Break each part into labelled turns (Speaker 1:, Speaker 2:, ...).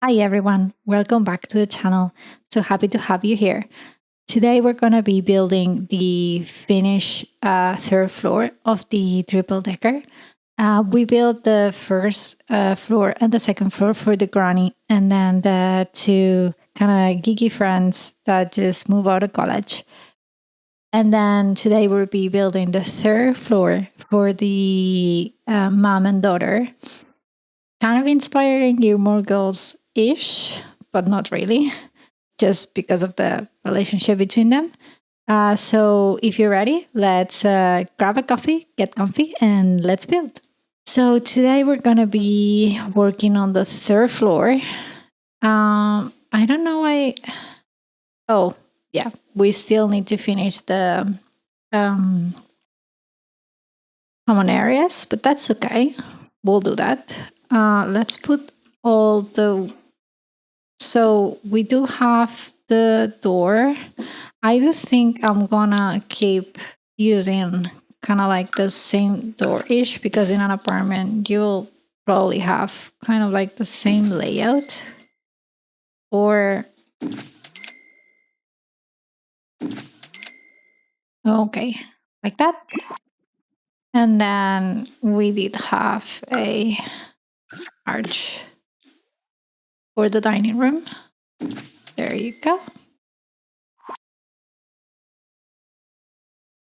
Speaker 1: Hi everyone, welcome back to the channel. So happy to have you here. Today we're going to be building the finished third floor of the triple decker. We built the first floor and the second floor for the granny, and then the two kind of geeky friends that just moved out of college. And then today we'll be building the third floor for the mom and daughter. Kind of inspiring Gilmore Girls-ish, but not really, just because of the relationship between them. So if you're ready, let's grab a coffee, get comfy, and let's build. So today we're going to be working on the third floor. I don't know why. Oh, yeah, we still need to finish the common areas, but that's okay. We'll do that. Let's put all the... So we do have the door. I do think I'm gonna keep using kind of like the same door-ish, because in an apartment you'll probably have kind of like the same layout. Or okay, like that. And then we did have a arch for the dining room. There you go.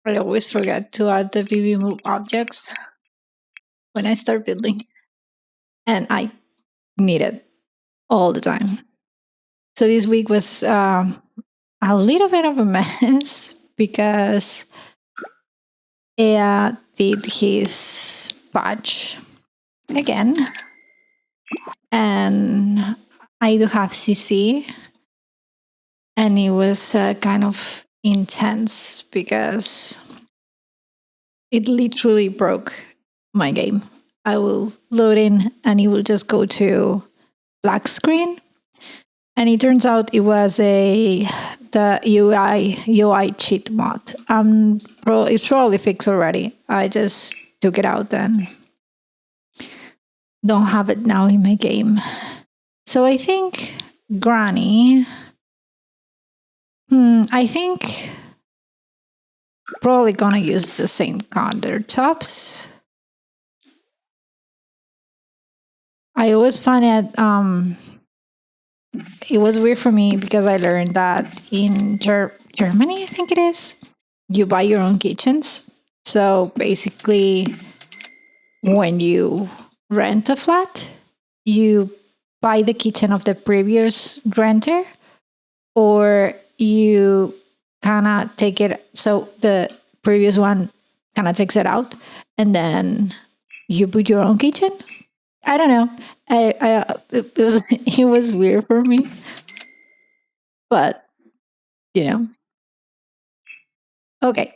Speaker 1: I always forget to add the bb.moveobjects when I start building, and I need it all the time. So this week was a little bit of a mess because Ea did his patch again, and I do have CC, and it was kind of intense because it literally broke my game. I will load in and it will just go to black screen, and it turns out it was the UI cheat mod. It's probably fixed already. I just took it out and don't have it now in my game. So I think Granny. I think probably gonna use the same countertops. I always find it was weird for me because I learned that in Germany, I think it is, you buy your own kitchens. So basically, when you rent a flat, you buy the kitchen of the previous renter, or you kind of take it. So the previous one kind of takes it out, and then you put your own kitchen. I don't know. It was weird for me, but you know. Okay.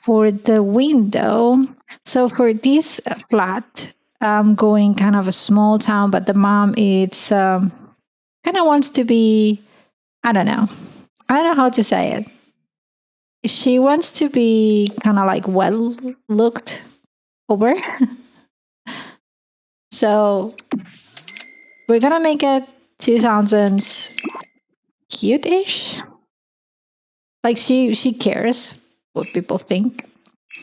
Speaker 1: For the window, so for this flat, I'm going kind of a small town, but the mom it's kind of wants to be. I don't know how to say it. She wants to be kind of like well looked over. So we're gonna make it 2000s cute-ish. Like she cares what people think,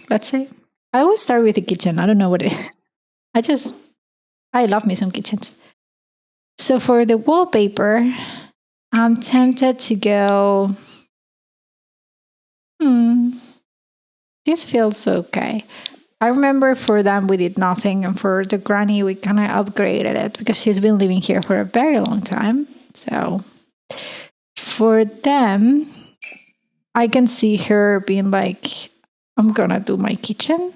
Speaker 1: let's say. I always start with the kitchen. I don't know what it is. I love me some kitchens. So for the wallpaper, I'm tempted to go, this feels okay. I remember for them we did nothing, and for the granny we kind of upgraded it because she's been living here for a very long time. So for them, I can see her being like, I'm gonna do my kitchen,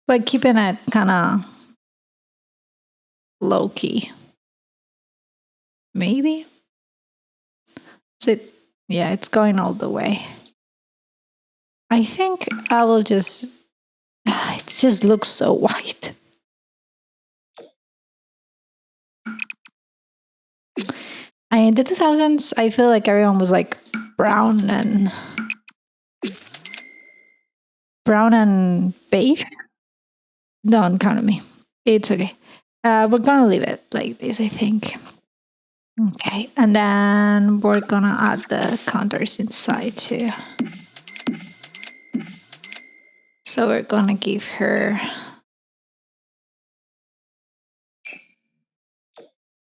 Speaker 1: but keeping it kind of low key. Maybe. Yeah, it's going all the way. I think I will just... It just looks so white. In the 2000s, I feel like everyone was like brown and beige. Don't count on me. It's okay. We're gonna leave it like this, I think. Okay, and then we're gonna add the counters inside too. So we're gonna give her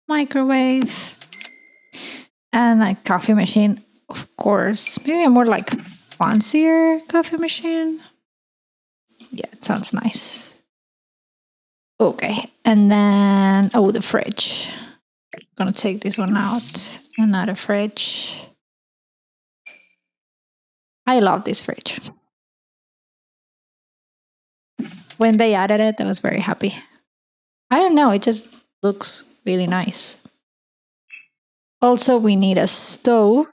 Speaker 1: microwave and a coffee machine, of course. Maybe a more like fancier coffee machine. Yeah, it sounds nice. Okay, and then the fridge. Gonna take this one out. Another fridge. I love this fridge. When they added it, I was very happy. I don't know, it just looks really nice. Also, we need a stove,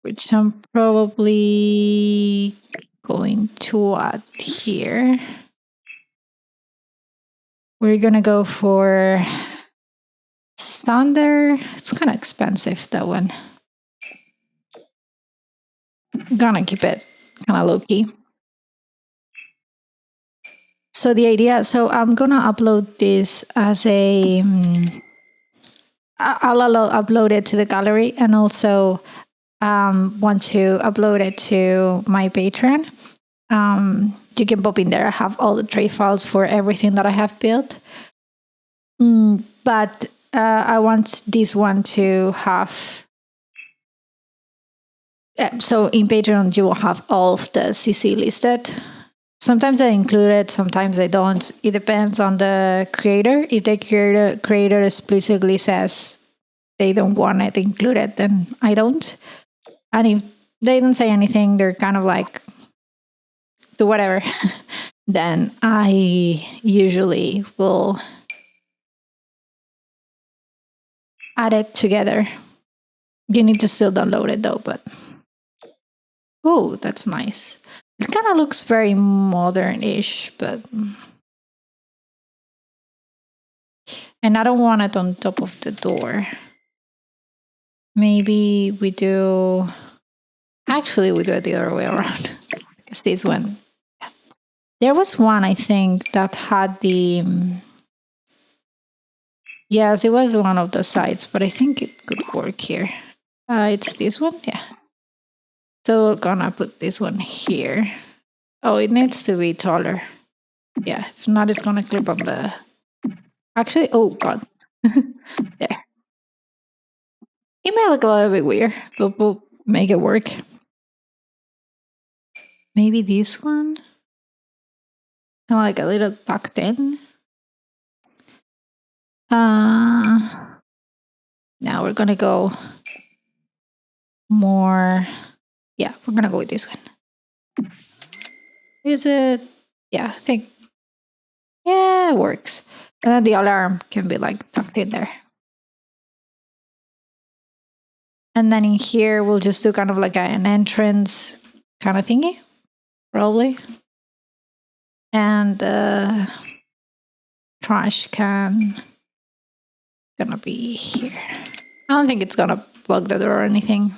Speaker 1: which I'm probably going to add here. We're gonna go for standard. It's kind of expensive, that one. I'm gonna keep it kind of low key. So the idea, so I'm gonna upload this as a, I'll upload it to the gallery, and also want to upload it to my Patreon. You can pop in there. I have all the tray files for everything that I have built. But I want this one to have. So in Patreon, you will have all of the CC listed. Sometimes I include it, sometimes I don't. It depends on the creator. If the creator explicitly says they don't want it included, then I don't. And if they don't say anything, they're kind of like, do whatever, then I usually will add it together. You need to still download it though, but oh, that's nice. It kind of looks very modern-ish, but and I don't want it on top of the door. Maybe we do. Actually, we do it the other way around. Because this one, there was one I think that had the. Yes, it was one of the sides, but I think it could work here. It's this one, yeah. So we're gonna put this one here. Oh, it needs to be taller. Yeah, if not, it's gonna clip on the. Actually, oh god, there. It may look a little bit weird, but we'll make it work. Maybe this one, kind of like a little tucked in. Now we're gonna go more. Yeah, we're gonna go with this one. Is it? Yeah, I think. Yeah, it works. And then the alarm can be like tucked in there. And then in here, we'll just do kind of like an entrance kind of thingy, probably. And the trash can gonna be here. I don't think it's gonna plug the door or anything.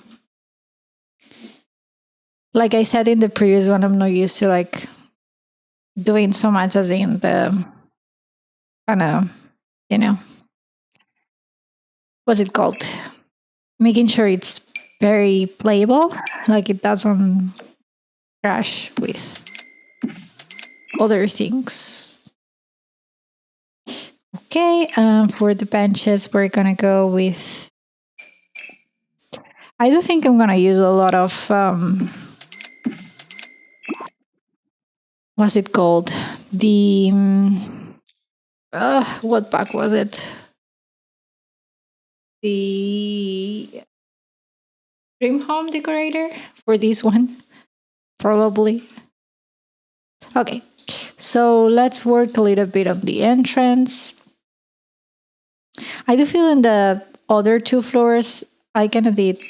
Speaker 1: Like I said in the previous one, I'm not used to like doing so much as in the kind of, you know, what's it called? Making sure it's very playable, like it doesn't crash with other things. Okay, for the benches, we're gonna go with. I do think I'm gonna use a lot of. What's it called? The. What pack was it? The Dream Home Decorator for this one, probably. Okay, so let's work a little bit on the entrance. I do feel in the other two floors, I kind of did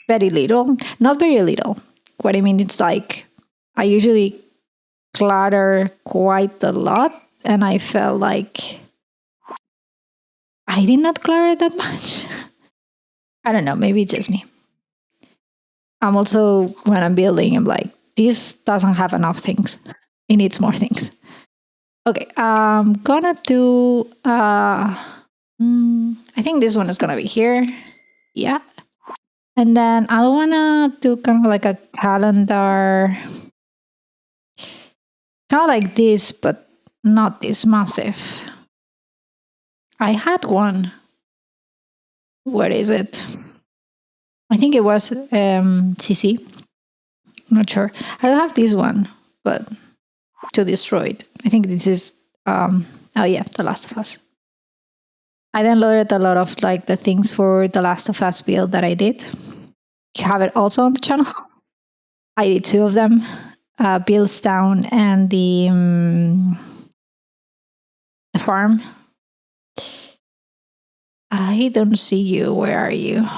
Speaker 1: very little. Not very little. What I mean, it's like I usually clutter quite a lot, and I felt like I did not clutter that much. I don't know, maybe it's just me. I'm also, when I'm building, I'm like, this doesn't have enough things. It needs more things. Okay, I'm gonna do, I think this one is gonna be here. Yeah. And then I wanna do kind of like a calendar, kind of like this, but not this massive. I had one. Where is it? I think it was CC. I'm not sure. I have this one, but too destroyed. I think this is, oh yeah, The Last of Us. I downloaded a lot of like the things for The Last of Us build that I did. You have it also on the channel. I did two of them, Bill's Town and the farm. I don't see you. Where are you?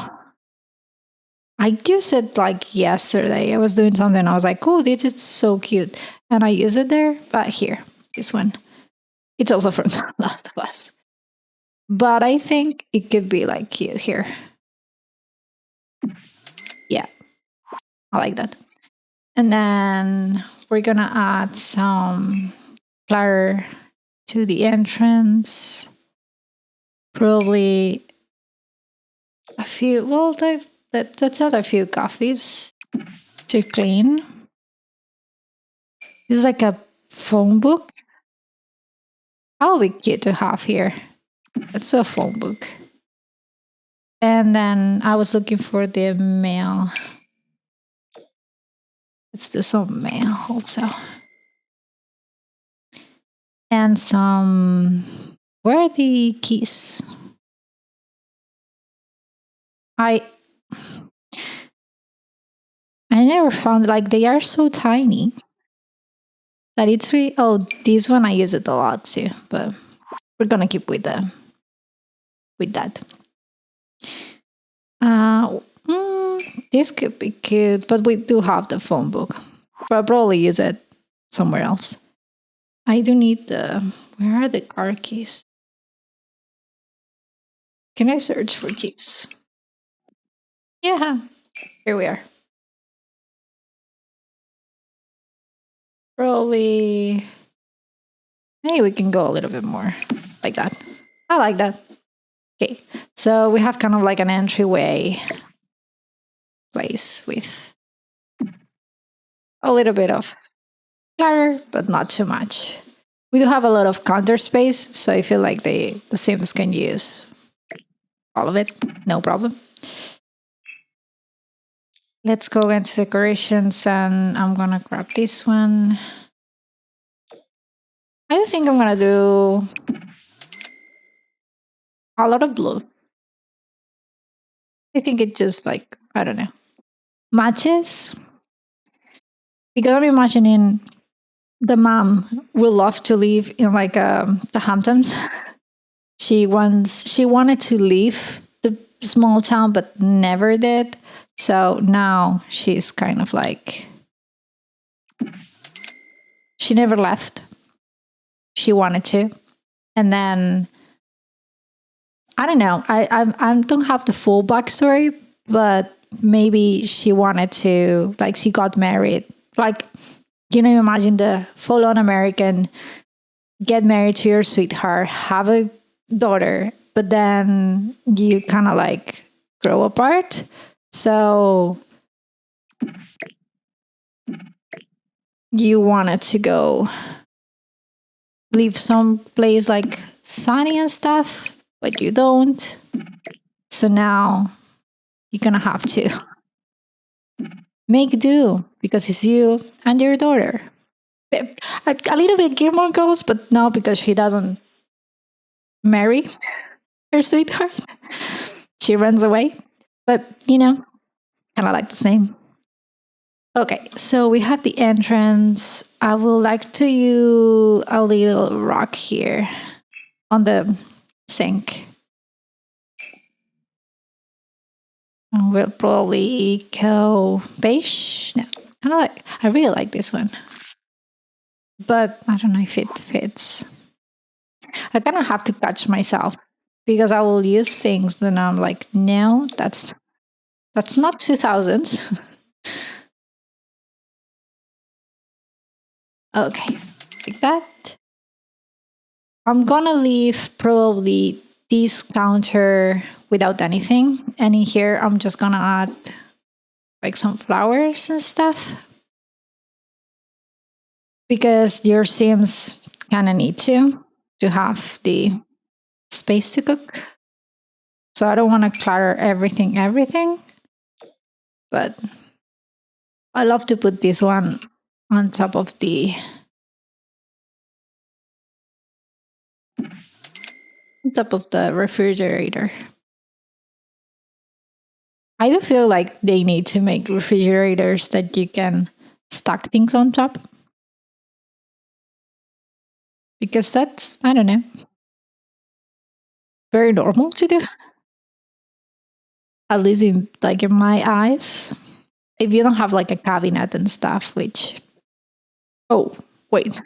Speaker 1: I used it like yesterday. I was doing something. I was like, oh, this is so cute. And I use it there. But here, this one. It's also from The Last of Us. But I think it could be like cute here. Yeah, I like that. And then we're going to add some flower to the entrance. Probably a few, well, that's not a few coffees to clean. This is like a phone book. That'll be cute to have here. It's a phone book. And then I was looking for the mail. Let's do some mail also. And some, where are the keys? I never found, like, they are so tiny that it's really, oh, this one I use it a lot too, but we're gonna keep with that. This could be cute, but we do have the phone book. But I'll probably use it somewhere else. I do need the, where are the car keys? Can I search for keys? Yeah, here we are. Probably, maybe we can go a little bit more like that. I like that. Okay, so we have kind of like an entryway place with a little bit of clutter, but not too much. We do have a lot of counter space, so I feel like the Sims can use all of it, no problem. Let's go into decorations, and I'm gonna grab this one. I think I'm gonna do a lot of blue. I think it just like, I don't know, matches. Because I'm imagining the mom will love to live in like the Hamptons. She wanted to leave the small town, but never did. So now she's kind of like, she never left. She wanted to, and then I don't know. I don't have the full backstory, but maybe she wanted to, like, she got married. Like, you know, imagine the full-on American, get married to your sweetheart, have a daughter, but then you kind of like grow apart. So you wanted to go leave some place like sunny and stuff, but you don't. So now you're gonna have to make do because it's you and your daughter. A little bit Gilmore Girls, but no, because she doesn't marry her sweetheart. She runs away. But, you know, kind of like the same. Okay, so we have the entrance. I would like to use a little rock here on the sink. And we'll probably go beige. No, kind of like, I really like this one. But I don't know if it fits. I kind of have to catch myself because I will use things that I'm like, no, that's not 2000s. Okay, like that. I'm gonna leave probably this counter without anything. And in here, I'm just gonna add like some flowers and stuff because your Sims kind of need to have the space to cook. So I don't want to clutter everything, but I love to put this one on top of the refrigerator. I do feel like they need to make refrigerators that you can stack things on top. Because that's, I don't know, very normal to do. At least in my eyes. If you don't have like a cabinet and stuff, which oh wait.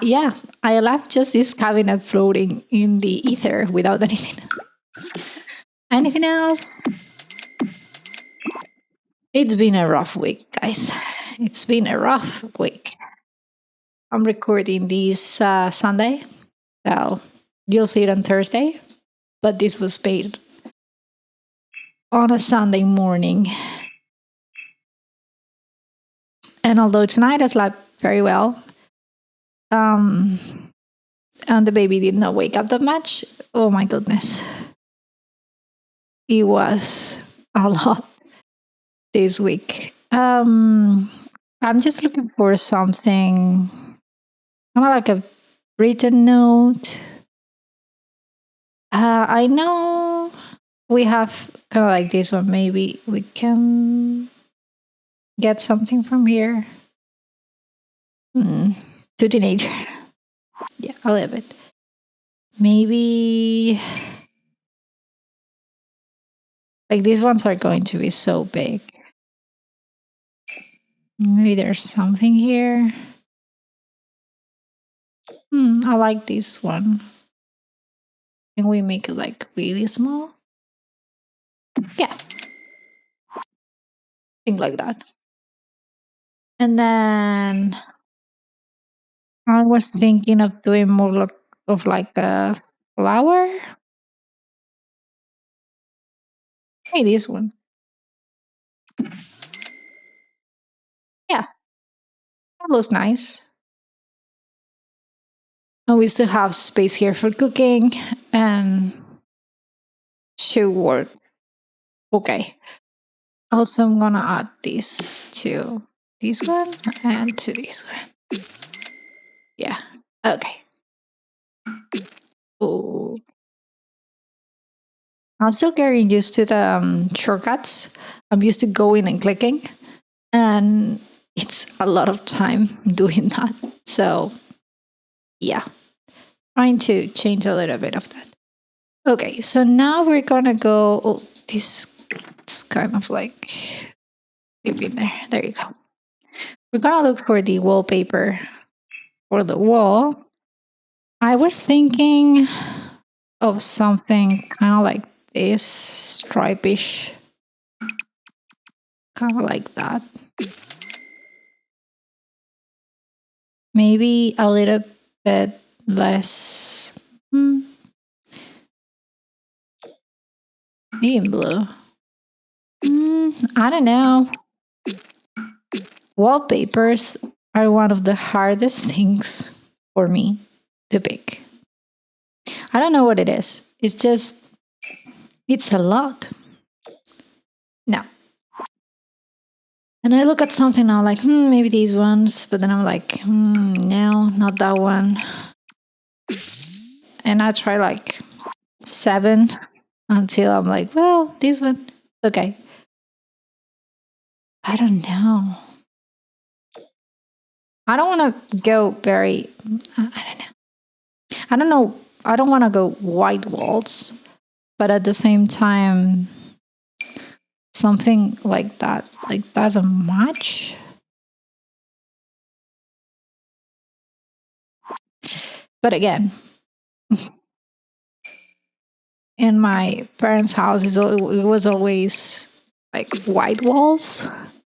Speaker 1: Yeah, I left just this cabinet floating in the ether without anything else. It's been a rough week, guys. It's been a rough week. I'm recording this Sunday, so you'll see it on Thursday. But this was paid on a Sunday morning. And although tonight I slept very well, and the baby did not wake up that much, oh my goodness. It was a lot this week. I'm just looking for something kind of like a written note. I know we have kind of like this one. Maybe we can get something from here. To teenager. Yeah, a little bit. Maybe like these ones are going to be so big. Maybe there's something here. I like this one. Can we make it like really small? Yeah. Think like that. And then I was thinking of doing more of like a flower. Hey, this one. Yeah, that looks nice. And we still have space here for cooking and should work. Okay. Also, I'm gonna add this to this one and to this one. Yeah. Okay. Oh. I'm still getting used to the shortcuts. I'm used to going and clicking, and it's a lot of time doing that. So, yeah, trying to change a little bit of that. Okay, so now we're gonna go. Oh, this is kind of like leave it there. There you go. We're gonna look for the wallpaper for the wall. I was thinking of something kind of like this, stripish, kind of like that. Maybe a little bit less. Maybe in blue. I don't know. Wallpapers are one of the hardest things for me to pick. I don't know what it is. It's a lot. No. And I look at something, I'm like, maybe these ones. But then I'm like, no, not that one. And I try like 7 until I'm like, well, this one, okay. I don't know. I don't want to go very, I don't know. I don't want to go white walls, but at the same time, something like that, like doesn't match. But again, in my parents' house, it was always like white walls.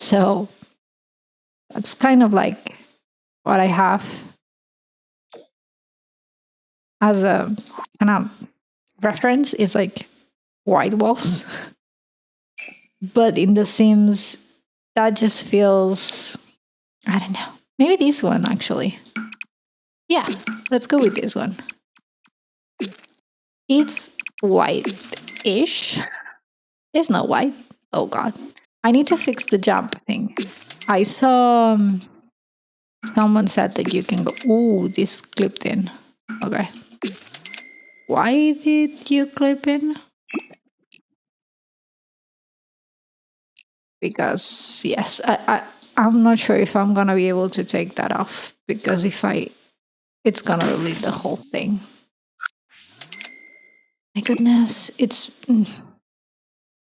Speaker 1: So that's kind of like what I have. as a kind of reference is like white walls. But in The Sims, that just feels, I don't know. Maybe this one actually. Yeah, let's go with this one. It's white-ish. It's not white. Oh god. I need to fix the jump thing. I saw someone said that you can go, ooh, this clipped in. Okay. Why did you clip in? Because yes, I'm not sure if I'm gonna be able to take that off, because if I, it's gonna delete the whole thing. My goodness, it's,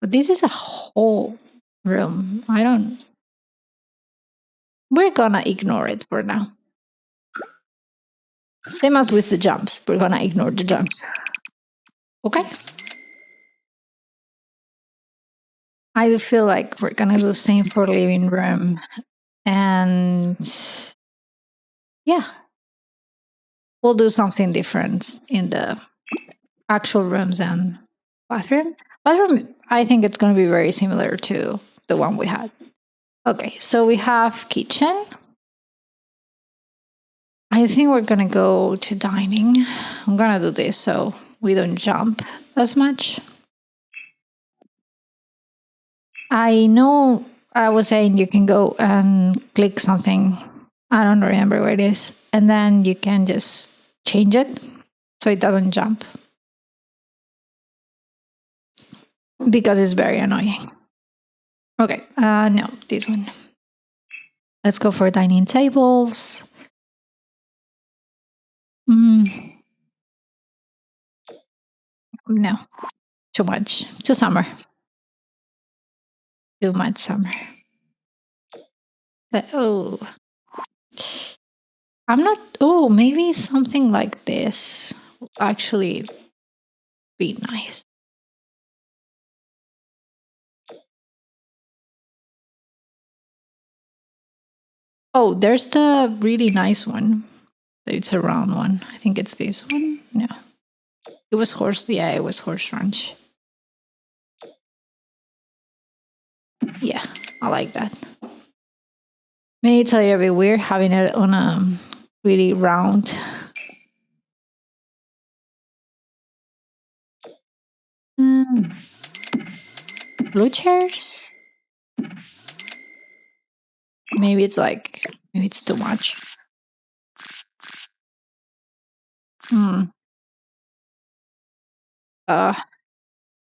Speaker 1: but this is a whole room. We're gonna ignore it for now. Same as with the jumps, we're gonna ignore the jumps. Okay. I do feel like we're gonna do the same for living room. And yeah, we'll do something different in the actual rooms and bathroom. Bathroom, I think it's going to be very similar to the one we had. Okay, so we have kitchen. I think we're going to go to dining. I'm going to do this so we don't jump as much. I know I was saying you can go and click something. I don't remember where it is. And then you can just change it so it doesn't jump, because it's very annoying. Okay, no, this one. Let's go for dining tables. No, too much. Too summer. Too much summer. Oh, I'm not. Oh, maybe something like this will actually be nice. Oh, there's the really nice one. It's a round one. I think it's this one. No, it was horse. Yeah, it was horse ranch. Yeah, I like that. Maybe it's a little bit weird having it on a really round. Blue chairs? Maybe it's too much. Hmm.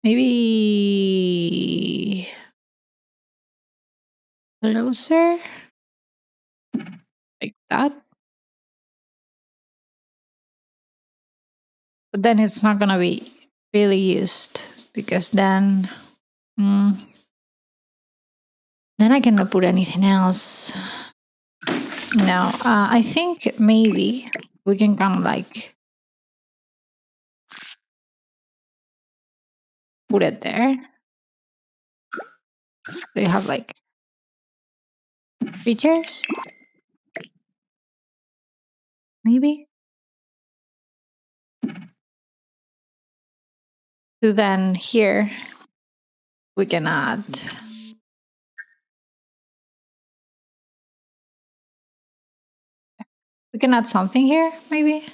Speaker 1: Maybe closer, like that. But then it's not gonna be really used, because then I cannot put anything else. No, I think maybe we can kind of like put it there. Do you have like features? Maybe. So then here we can add. We can add something here, maybe.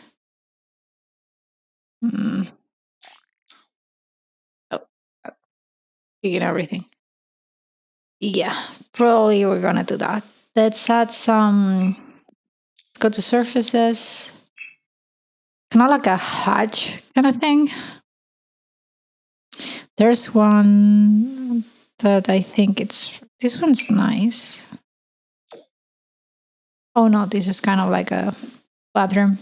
Speaker 1: Oh, you everything. Yeah, probably we're gonna do that. Let's add some. Let's go to surfaces. Kind of like a hatch kind of thing. There's one that I think this one's nice. Oh no, this is kind of like a bathroom.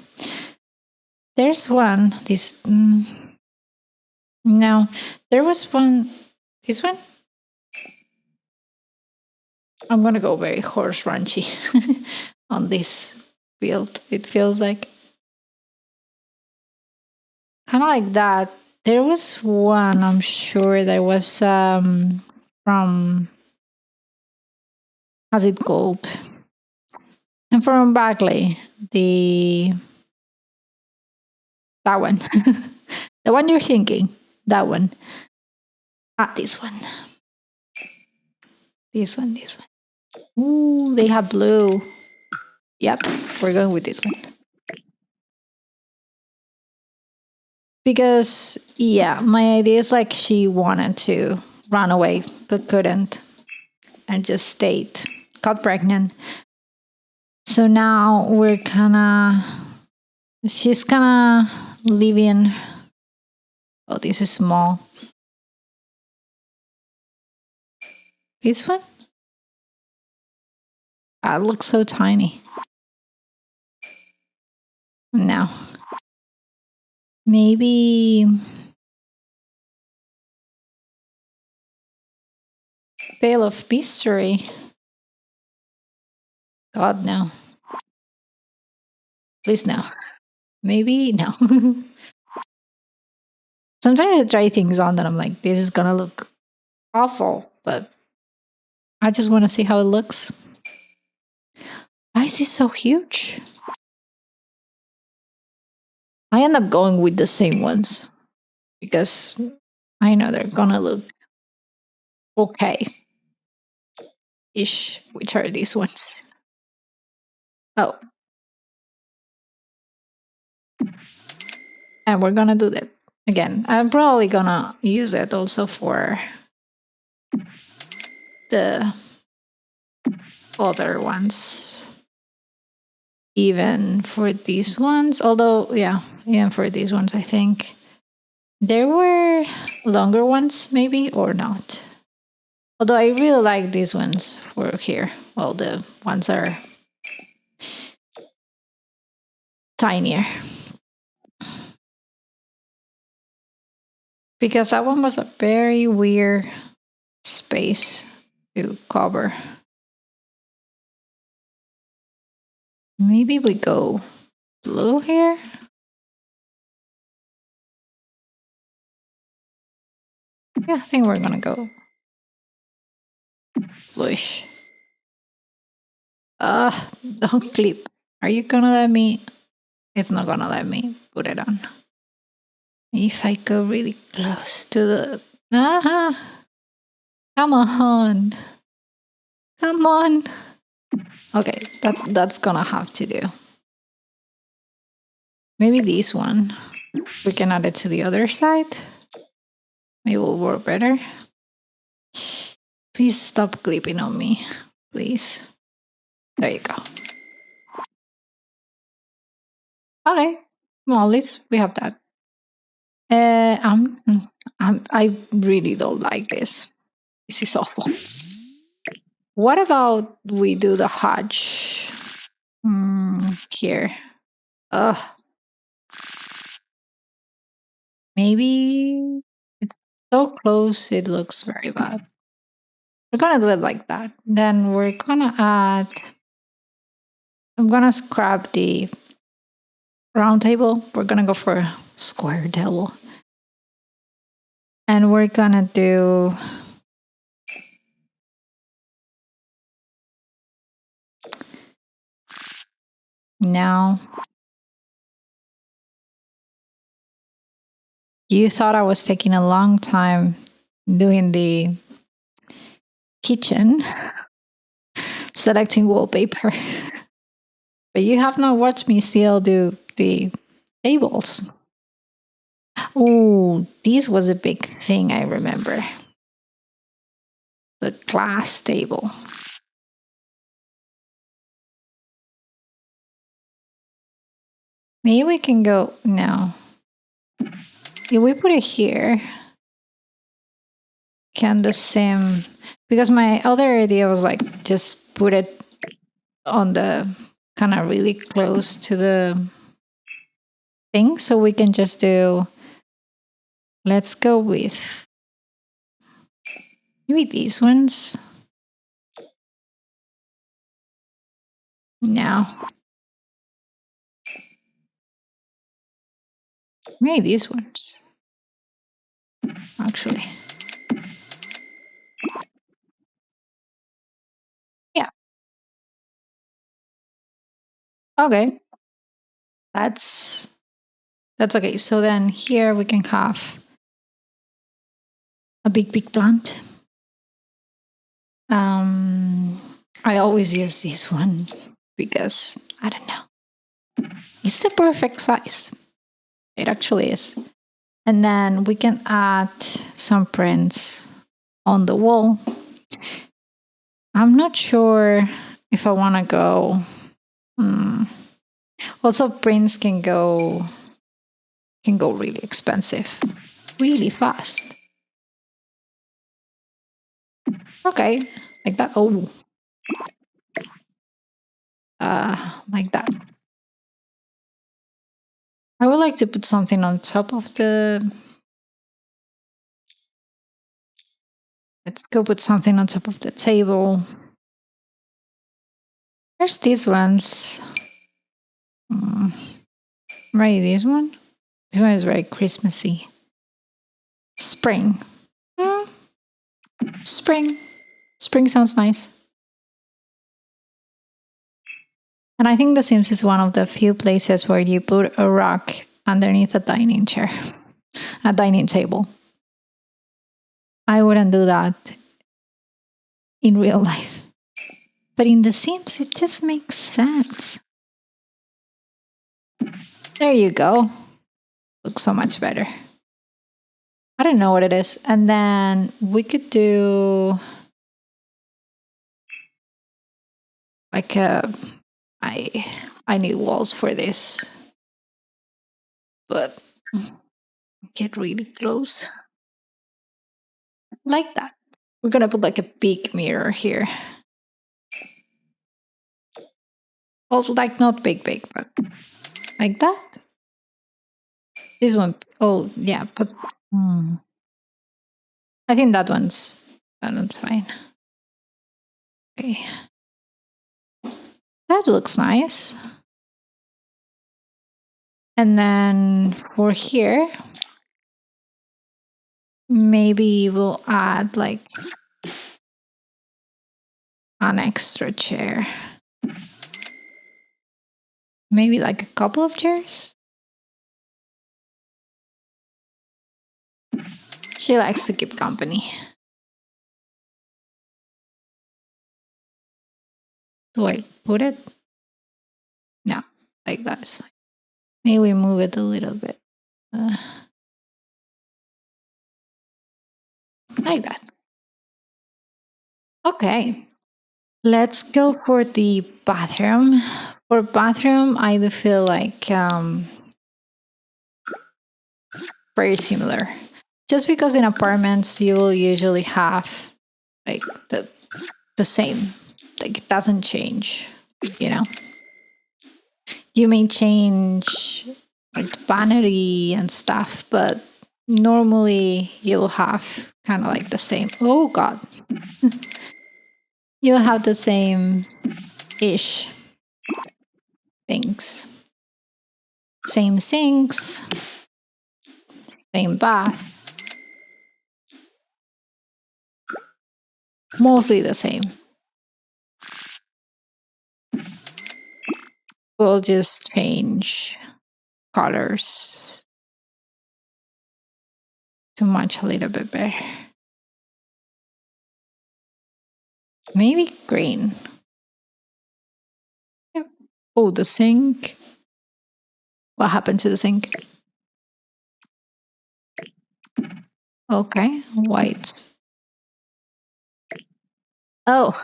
Speaker 1: There's one. No, there was one. This one. I'm gonna go very horse ranchy on this build. It feels like kind of like that. There was one, I'm sure there was from, how's it called? And from Bagley, the That one. The one you're thinking. That one. This one. This one, this one. Ooh, they have blue. Yep, we're going with this one. Because, yeah, my idea is like she wanted to run away but couldn't and just stayed, got pregnant. So now we're she's kind of living. Oh, this is small. This one? It looks so tiny. No. Maybe Veil of Mystery. God, no. Please, no. Maybe, no. Sometimes I try things on that I'm like, this is going to look awful, but I just want to see how it looks. Why is this so huge? I end up going with the same ones because I know they're going to look okay ish, which are these ones. Oh. And we're going to do that again. I'm probably going to use it also for the other ones. Even for these ones, although, yeah, even for these ones, I think there were longer ones, maybe, or not. Although I really like these ones for here. Well, the ones are tinier. Because that one was a very weird space to cover. Maybe we go blue here. Yeah, I think we're gonna go bluish. Don't clip. Are you gonna let me? It's not gonna let me put it on. If I go really close to the... Come on. Come on. Okay, that's gonna have to do. Maybe this one. We can add it to the other side. Maybe it will work better. Please stop clipping on me. Please. There you go. Okay. Well, at least we have that. I really don't like this. This is awful. What about we do the hodge here? Maybe it's so close it looks very bad. We're gonna do it like that. Then we're gonna add... I'm gonna scrap the round table. We're gonna go for a square table. And we're gonna do... Now, you thought I was taking a long time doing the kitchen, selecting wallpaper. But you have not watched me still do the tables. Oh, this was a big thing, I remember. The glass table. Maybe we can go now. If we put it here, can the sim... Because my other idea was like just put it on the kind of really close to the thing. So we can just do... Let's go with maybe these ones. No. Maybe these ones. Actually. Yeah. Okay. That's That's okay. So then here we can have a big plant. I always use this one because I don't know. It's the perfect size. It actually is. And then we can add some prints on the wall. I'm not sure if I want to go. Also, prints can go really expensive, really fast. Okay, like that. Oh, like that. I would like to put something on top of the. Let's go put something on top of the table. There's these ones. Right, this one. This one is very Christmassy. Spring. Spring. Spring sounds nice. And I think The Sims is one of the few places where you put a rock underneath a dining chair, a dining table. I wouldn't do that in real life. But in The Sims, it just makes sense. There you go. Looks so much better. I don't know what it is. And then we could do like I need walls for this. But get really close. Like that. We're gonna put like a big mirror here. Also, like not big, but like that. This one, oh yeah, but I think that one's fine. Okay, that looks nice. And then for here, maybe we'll add like an extra chair. Maybe like a couple of chairs. She likes to keep company. Do I put it? No, like that is fine. Maybe we move it a little bit. Like that. Okay. Let's go for the bathroom. For bathroom, I do feel like very similar. Just because in apartments you will usually have like the same. Like it doesn't change, you know. You may change like the vanity and stuff, but normally you'll have kind of like the same. Oh god. You'll have the same ish things. Same sinks, same bath. Mostly the same. We'll just change colors to match a little bit better. Maybe green. Yep. Oh, the sink. What happened to the sink? Okay, white. Oh,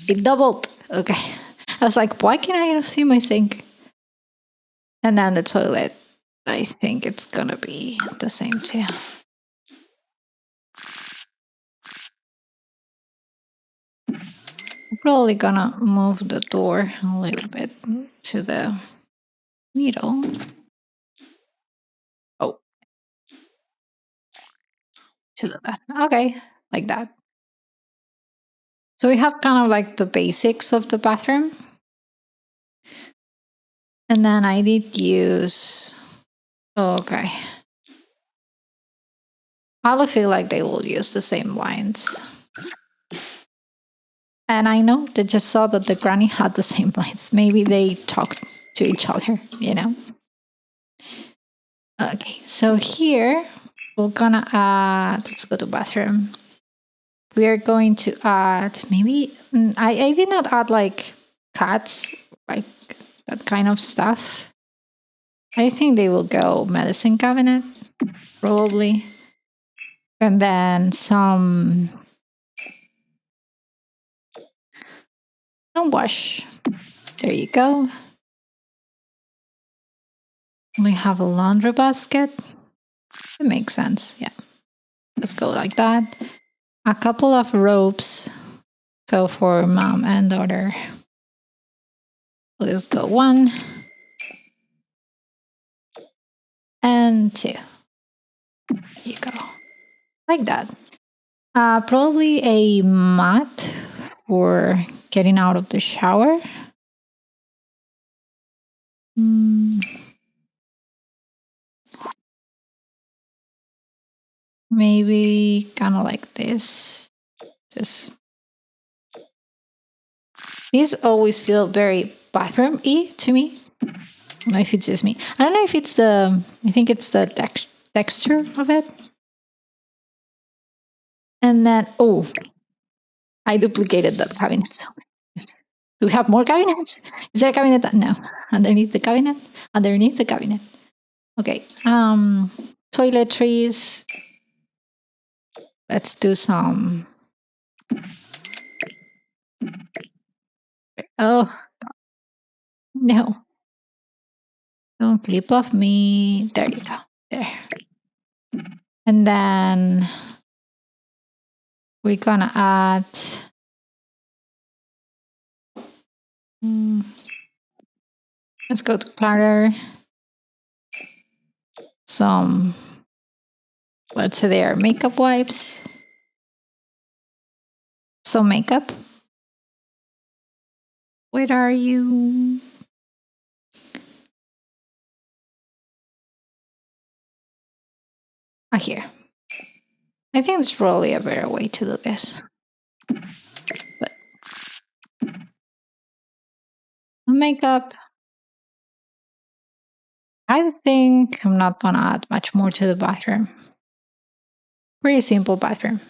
Speaker 1: it doubled. Okay. I was like, why can't I see my sink? And then the toilet. I think it's gonna be the same too. I'm probably gonna move the door a little bit to the middle. Oh. To the left. Okay, like that. So we have kind of like the basics of the bathroom. And then I did use, okay. I would feel like they will use the same lines. And I know they just saw that the granny had the same lines. Maybe they talked to each other, you know? Okay, so here we're gonna add, let's go to bathroom. We are going to add maybe, I did not add like cats, like that kind of stuff. I think they will go medicine cabinet, probably. And then some wash. There you go. We have a laundry basket. It makes sense. Yeah. Let's go like that. A couple of ropes. So for mom and daughter. Let's go 1 and 2. There you go. Like that. Probably a mat for getting out of the shower. Maybe kind of like this. Just these always feel very bathroom-y to me. I don't know if it's just me. I don't know if it's I think it's the texture of it. And then, oh, I duplicated that cabinet. So do we have more cabinets? Is there a cabinet? No. Underneath the cabinet? Underneath the cabinet. Okay. Toiletries. Let's do some. Oh, no. Don't flip off me. There you go. There. And then we're gonna add let's go to Clarter. Some, let's say they are makeup wipes. Some makeup. Where are you? Here. I think it's probably a better way to do this. But makeup. I think I'm not gonna add much more to the bathroom. Pretty simple bathroom.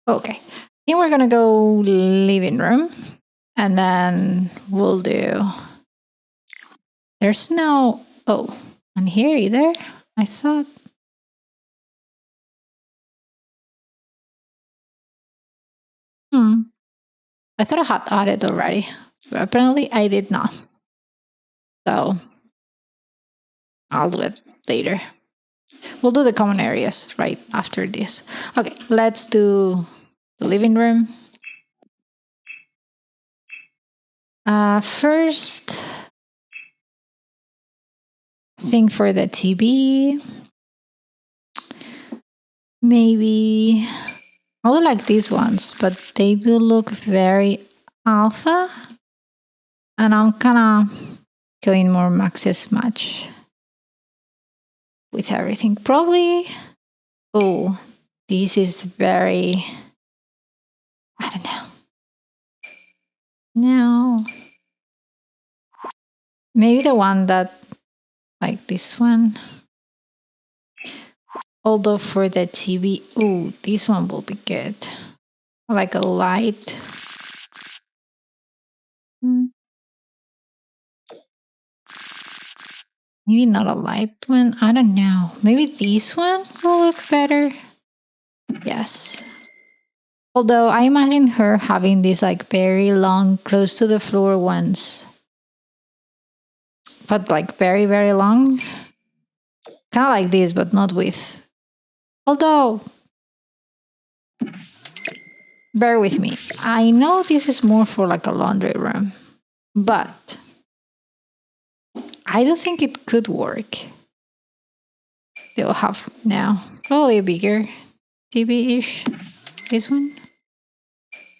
Speaker 1: Okay. I think we're gonna go living room. And then we'll do. There's no. Oh, and here either. I thought. I thought I had added already. But apparently I did not. So I'll do it later. We'll do the common areas right after this. Okay, let's do the living room. First thing for the TV. Maybe I would like these ones, but they do look very alpha. And I'm kind of going more Maxis match with everything. Probably, oh, this is very, I don't know. No. Maybe the one that, like this one. Although for the TV, oh, this one will be good. Like a light. Maybe not a light one. I don't know. Maybe this one will look better. Yes. Although I imagine her having these like very long, close to the floor ones. But like very, very long. Kind of like this, but not with. Although, bear with me. I know this is more for like a laundry room. But I don't think it could work. They will have now probably a bigger TV-ish. This one.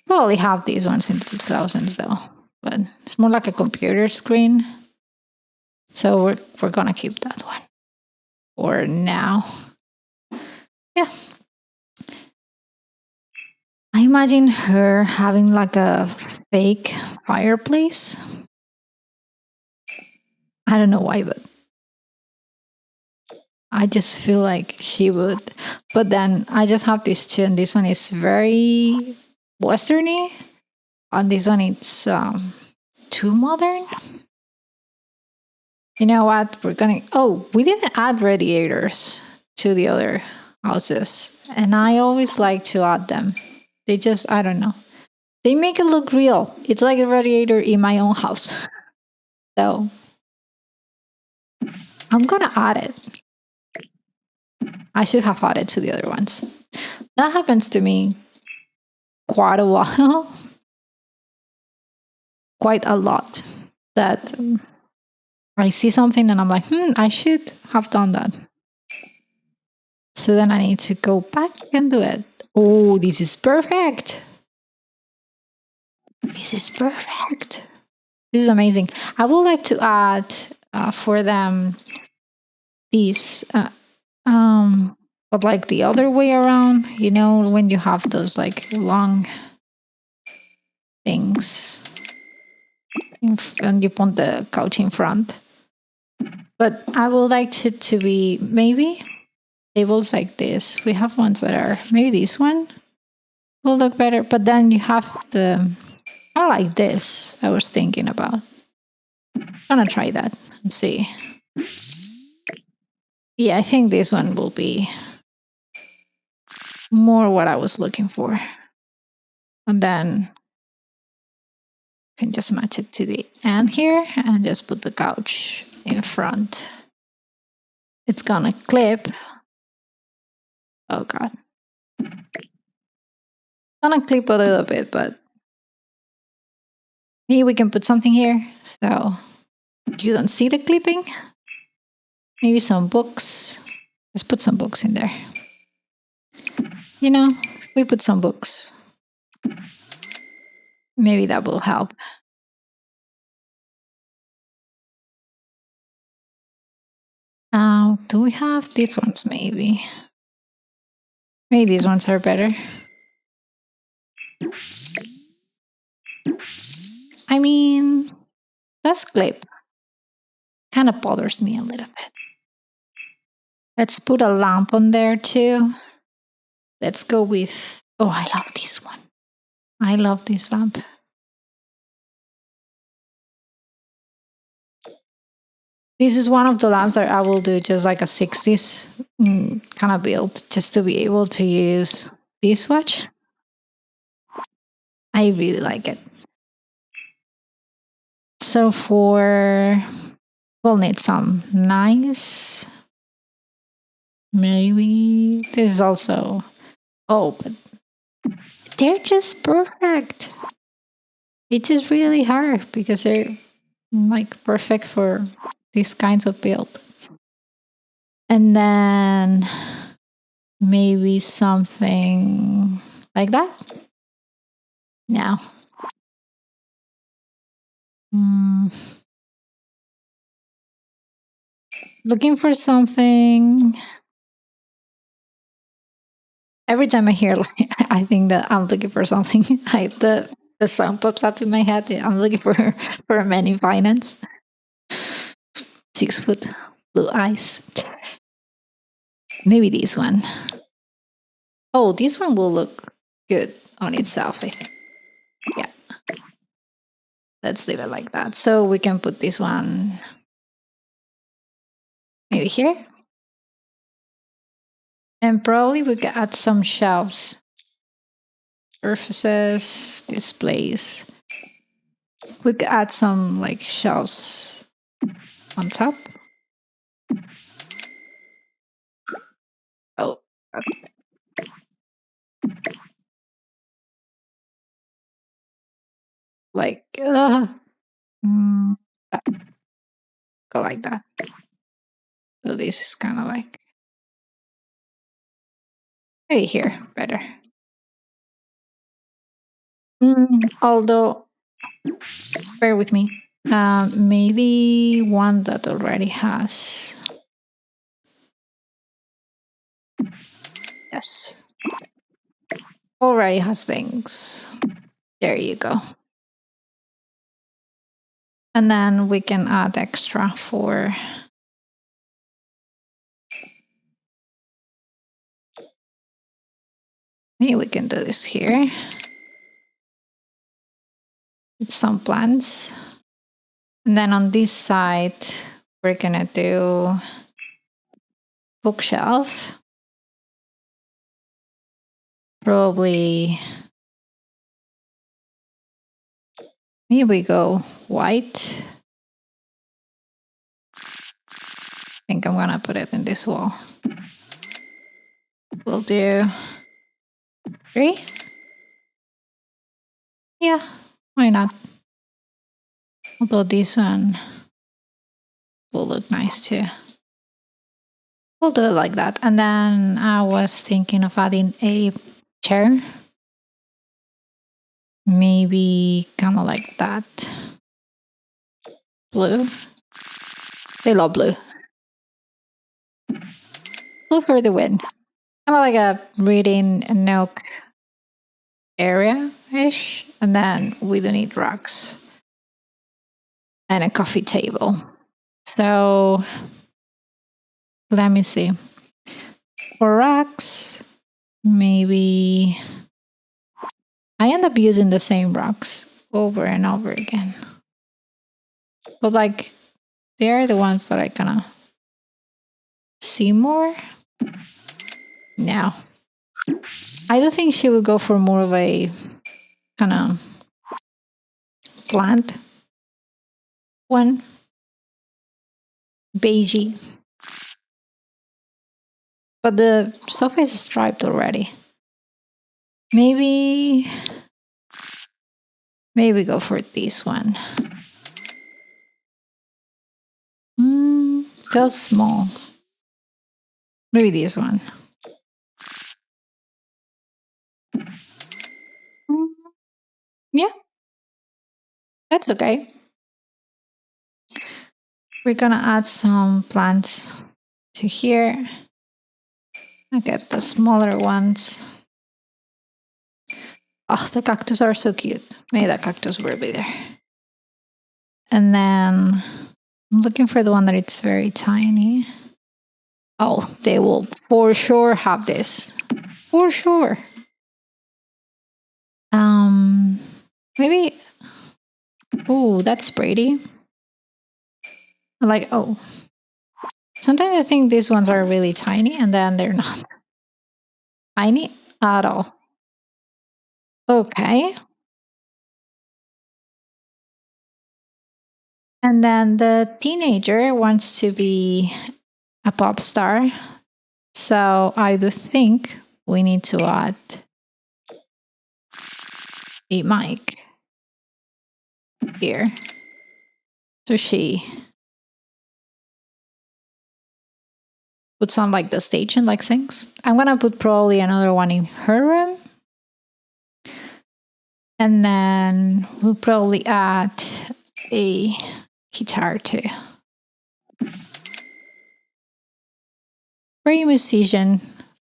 Speaker 1: Probably have these ones in the 2000s though, but it's more like a computer screen. So we're gonna keep that one for now. Yes. I imagine her having like a fake fireplace. I don't know why, but I just feel like she would. But then I just have this two, and this one is very westerny. On this one, it's too modern. You know what? We're gonna. Oh, we didn't add radiators to the other houses, and I always like to add them. They just, I don't know. They make it look real. It's like a radiator in my own house. So I'm gonna add it. I should have added to the other ones. That happens to me quite a while, quite a lot. That I see something and I'm like, I should have done that. So then I need to go back and do it. Oh, this is perfect. This is perfect. This is amazing. I would like to add for them these, but like the other way around, you know, when you have those like long things and you put the couch in front. But I would like to be maybe tables like this. We have ones that are maybe this one will look better, but then you have the I like this. I was thinking about. I'm gonna try that and see. Yeah, I think this one will be more what I was looking for. And then can just match it to the end here and just put the couch in front. It's gonna clip. Oh god. Gonna clip a little bit, but maybe we can put something here so you don't see the clipping. Maybe some books. Let's put some books in there. You know, if we put some books, maybe that will help. Now, do we have these ones maybe? Maybe these ones are better. I mean, that's clip. Kind of bothers me a little bit. Let's put a lamp on there too. Let's go with, oh, I love this one. I love this lamp. This is one of the lamps that I will do just like a 60s kind of build, just to be able to use this watch. I really like it. So we'll need some nice, maybe this is also, oh, but they're just perfect. It's just really hard because they're like perfect for these kinds of build. And then maybe something like that. Now, looking for something. Every time I hear, I think that I'm looking for something. The song pops up in my head. I'm looking for a man in finance. 6 foot, blue eyes. Maybe this one. Oh, this one will look good on itself, I think. Yeah. Let's leave it like that. So we can put this one maybe here. And probably we can add some shelves. Surfaces, displays. We could add some like shelves on top. Oh. Like, go like that. So this is kind of like right here, better. Although, bear with me. Maybe one that already has. Yes. Already has things. There you go. And then we can add extra for Maybe we can do this here with some plants. And then on this side, we're gonna do bookshelf. Probably, maybe we go white. I think I'm gonna put it in this wall. We'll do 3. Yeah, why not? Although this one will look nice too. We'll do it like that. And then I was thinking of adding a chair. Maybe kind of like that. Blue. They love blue. Blue for the win. Kind of like a reading nook area-ish. And then we do need rocks. And a coffee table. So let me see. For rocks, maybe I end up using the same rocks over and over again. But like, they're the ones that I kind of see more. No. I do think she would go for more of a kind of plant one. Beigey. But the sofa is striped already. Maybe go for this one. Feels small. Maybe this one. Yeah, that's okay. We're gonna add some plants to here. I get the smaller ones. Oh, the cactus are so cute. Maybe that cactus will be there. And then I'm looking for the one that it's very tiny. Oh, they will for sure have this. For sure. Maybe. Oh, that's pretty. Like, oh. Sometimes I think these ones are really tiny and then they're not tiny at all. Okay. And then the teenager wants to be a pop star. So I do think we need to add a mic here. So she puts on like the stage and like sings. I'm gonna put probably another one in her room. And then we'll probably add a guitar too. Very musician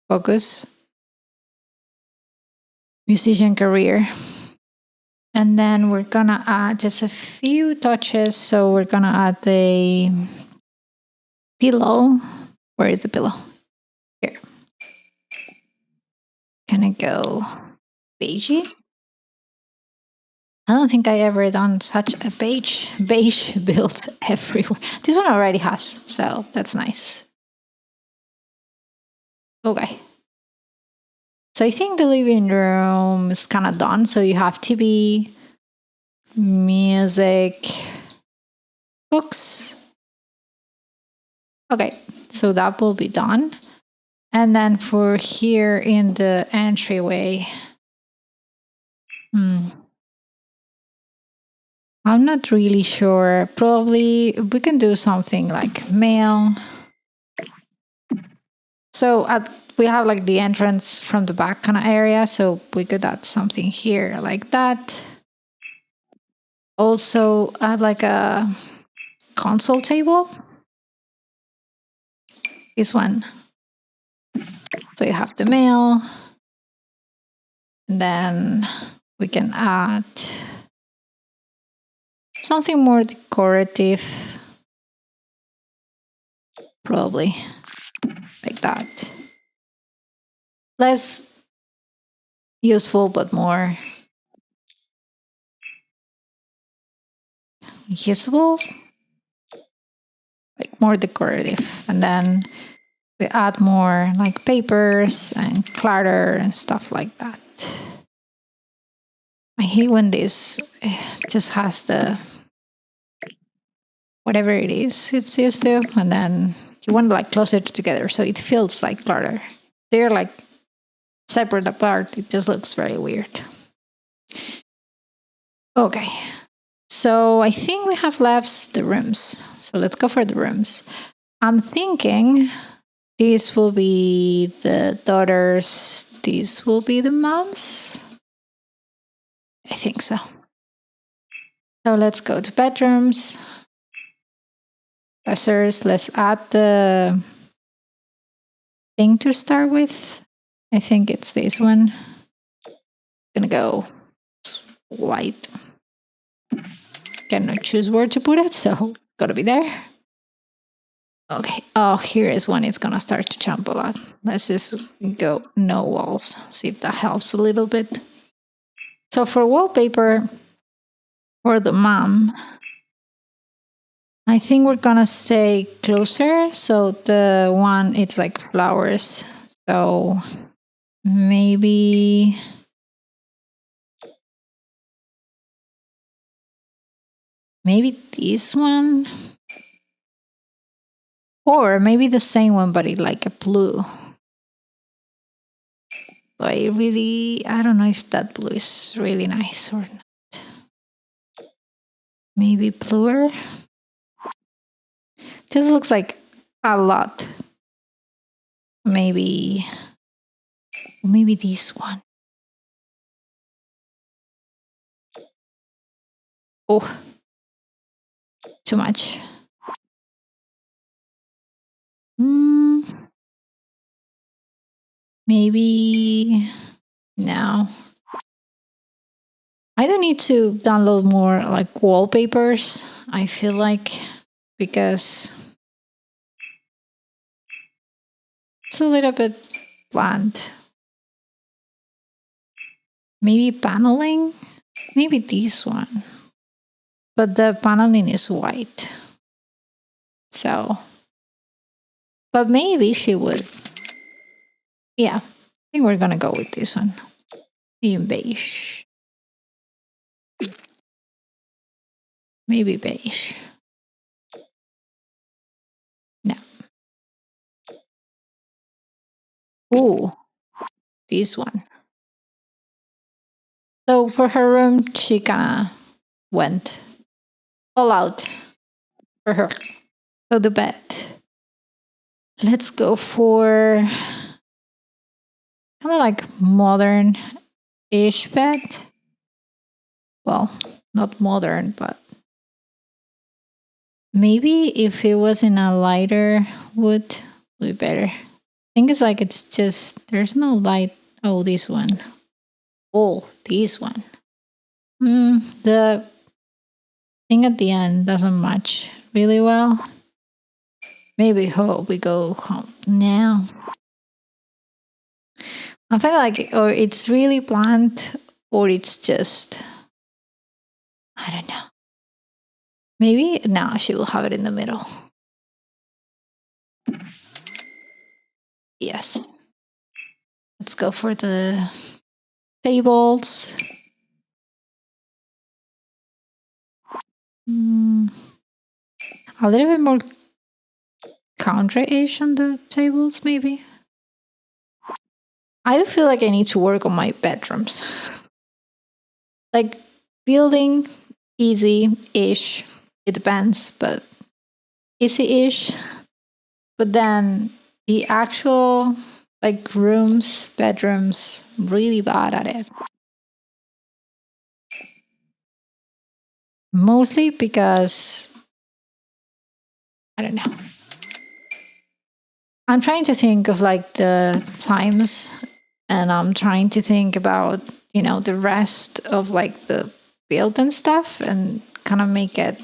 Speaker 1: focus. Musician career. And then we're gonna add just a few touches. So we're gonna add the pillow. Where is the pillow? Here. Gonna go beigey. I don't think I ever done such a beige build everywhere. This one already has, so that's nice. Okay. So I think the living room is kind of done. So you have TV, music, books. Okay, so that will be done. And then for here in the entryway, I'm not really sure. Probably we can do something like mail. So we have like the entrance from the back kind of area. So we could add something here like that. Also add like a console table. This one. So you have the mail. And then we can add something more decorative. Probably like that. Less useful, but more usable, like more decorative. And then we add more like papers and clutter and stuff like that. I hate when this just has the whatever it is it's used to, and then you want to like close it together so it feels like clutter. They're like separate apart. It just looks very weird. Okay, so I think we have left the rooms. So let's go for the rooms. I'm thinking these will be the daughters. These will be the moms. I think so. So let's go to bedrooms. Dressers. Let's add the thing to start with. I think it's this one. Gonna go white. Cannot choose where to put it, so gotta be there. Okay. Oh, here is when it's gonna start to jump a lot. Let's just go no walls. See if that helps a little bit. So for wallpaper, for the mom, I think we're gonna stay closer. So the one it's like flowers. So maybe this one. Or maybe the same one, but it like a blue. So I don't know if that blue is really nice or not. Maybe bluer. This looks like a lot. Maybe this one. Oh, too much. Maybe no. I don't need to download more like wallpapers, I feel like, because it's a little bit bland. Maybe paneling? Maybe this one. But the paneling is white. So, but maybe she would. Yeah, I think we're gonna go with this one. In beige. Maybe beige. No. Oh, this one. So for her room, she kind of went all out for her. So the bed. Let's go for kind of like modern-ish bed. Well, not modern, but maybe if it was in a lighter wood, it would be better. I think it's like it's just, there's no light. Oh, this one. Oh, this one. The thing at the end doesn't match really well. Maybe we go home now. I feel like, or it's really bland, or it's just, I don't know. Maybe now she will have it in the middle. Yes. Let's go for the tables. A little bit more country-ish on the tables, maybe. I do feel like I need to work on my bedrooms. Like building, easy-ish. It depends, but easy-ish. But then the actual like rooms, bedrooms, really bad at it. Mostly because I don't know. I'm trying to think of like the times, and I'm trying to think about, the rest of like the build and stuff and kind of make it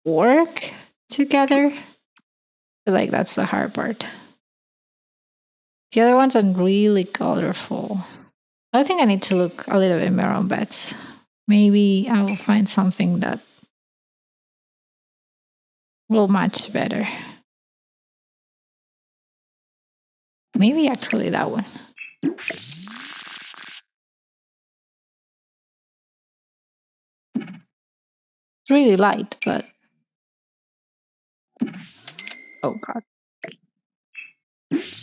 Speaker 1: work together. I feel like that's the hard part. The other ones are really colorful. I think I need to look a little bit more on beds. Maybe I will find something that will match better. Maybe actually that one. It's really light, but oh god.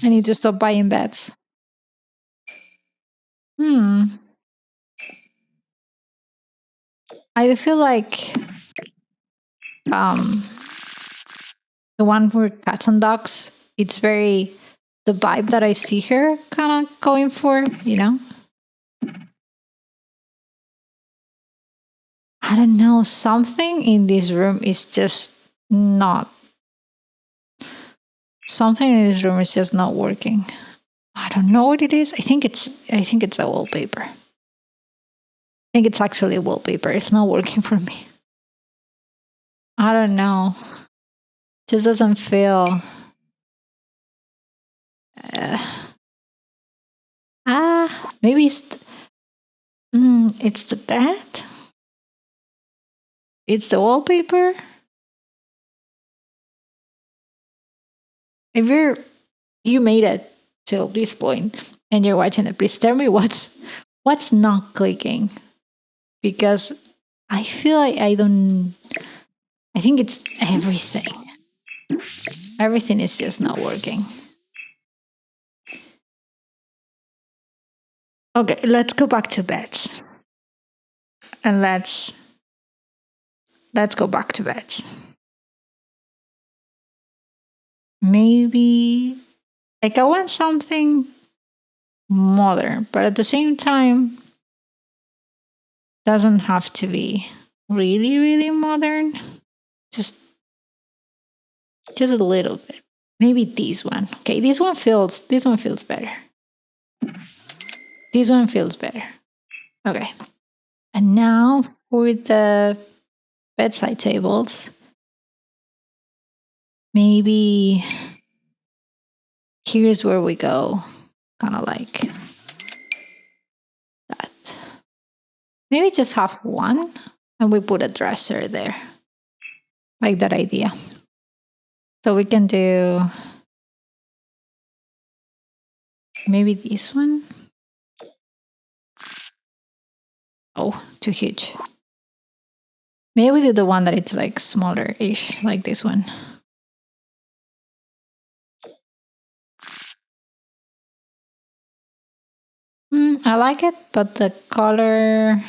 Speaker 1: I need to stop buying beds. I feel like the one for cats and dogs, it's very the vibe that I see her kind of going for, you know? I don't know, something in this room is just not something in this room is just not working. I don't know what it is. I think it's the wallpaper. I think it's actually wallpaper. It's not working for me. I don't know. Just doesn't feel maybe it's the bed. It's the wallpaper. If you made it till this point and you're watching it, please tell me what's not clicking, because I feel like I think it's everything. Everything is just not working. Okay, let's go back to beds. And let's go back to beds. Maybe like I want something modern, but at the same time doesn't have to be really, really modern. Just a little bit. Maybe this one. Okay, this one feels better. This one feels better. Okay. And now for the bedside tables. Maybe here's where we go. Kind of like that. Maybe just have one and we put a dresser there. Like that idea. So we can do maybe this one. Oh, too huge. Maybe we do the one that it's like smaller-ish, like this one. I like it, but the color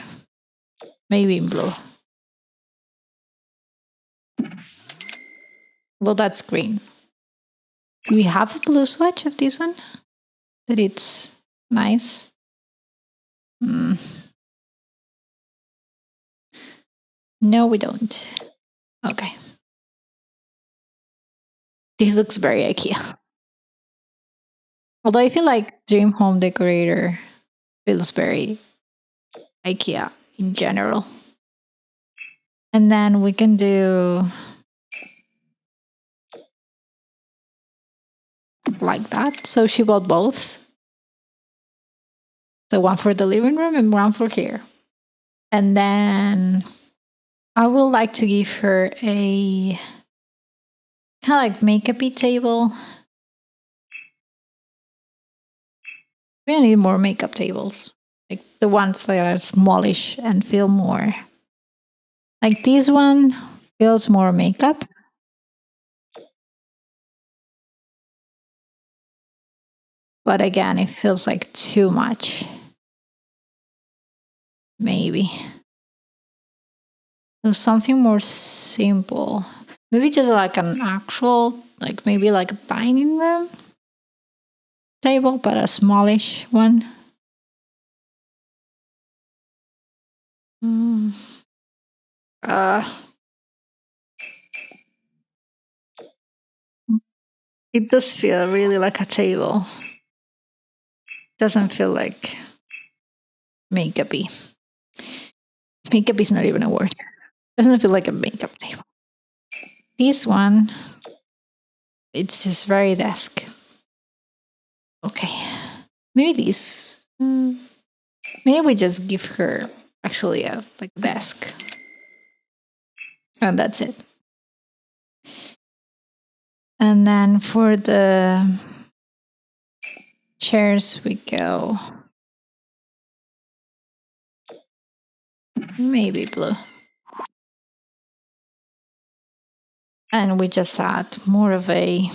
Speaker 1: maybe in blue. Well, that's green. Do we have a blue swatch of this one? That it's nice? No, we don't. Okay. This looks very IKEA. Although I feel like Dream Home Decorator feels very IKEA in general. And then we can do like that. So she bought both. The one for the living room and one for here. And then I would like to give her a kind of like makeup-y table. We need more makeup tables. Like the ones that are smallish and feel more. Like this one feels more makeup. But again, it feels like too much. Maybe. So something more simple. Maybe just like an actual, like maybe like a dining room table, but a smallish one. It does feel really like a table. Doesn't feel like makeup-y. Makeup is not even a word. Doesn't feel like a makeup table. This one, it's just very desk. Okay. Maybe this. Maybe we just give her actually a like desk. And that's it. And then for the chairs, we go maybe blue. And we just add more of a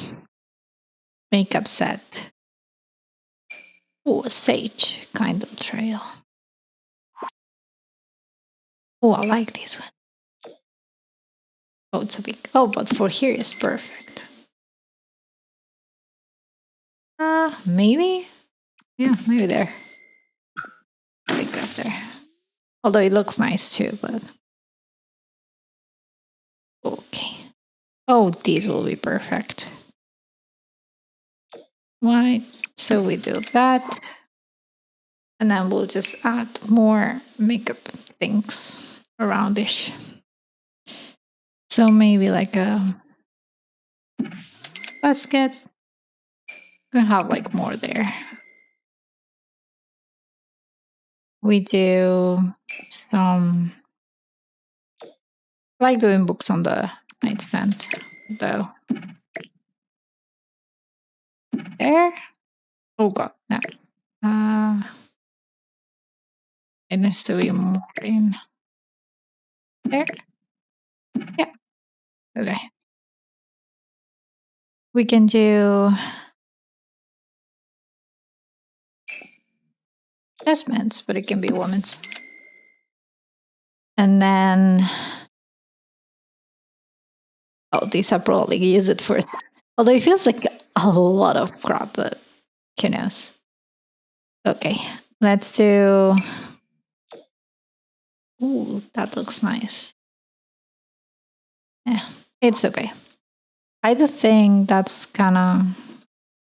Speaker 1: makeup set. Oh, a sage kind of trail. Oh, I like this one. Oh, it's a big. Oh, but for here is perfect. Maybe. Yeah, maybe there. Big right there. Although it looks nice too, but okay. Oh, these will be perfect. Right. So we do that. And then we'll just add more makeup things around this. So maybe like a basket. Gonna have like more there. We do some. I like doing books on the nightstand, though. There. Oh god, no. It needs to be more in there. Yeah. Okay. We can do that's men's, but it can be women's. And then these are probably use it for. Although it feels like a lot of crap, but who knows? Okay, let's do. Ooh, that looks nice. Yeah, it's okay. I do think that's kind of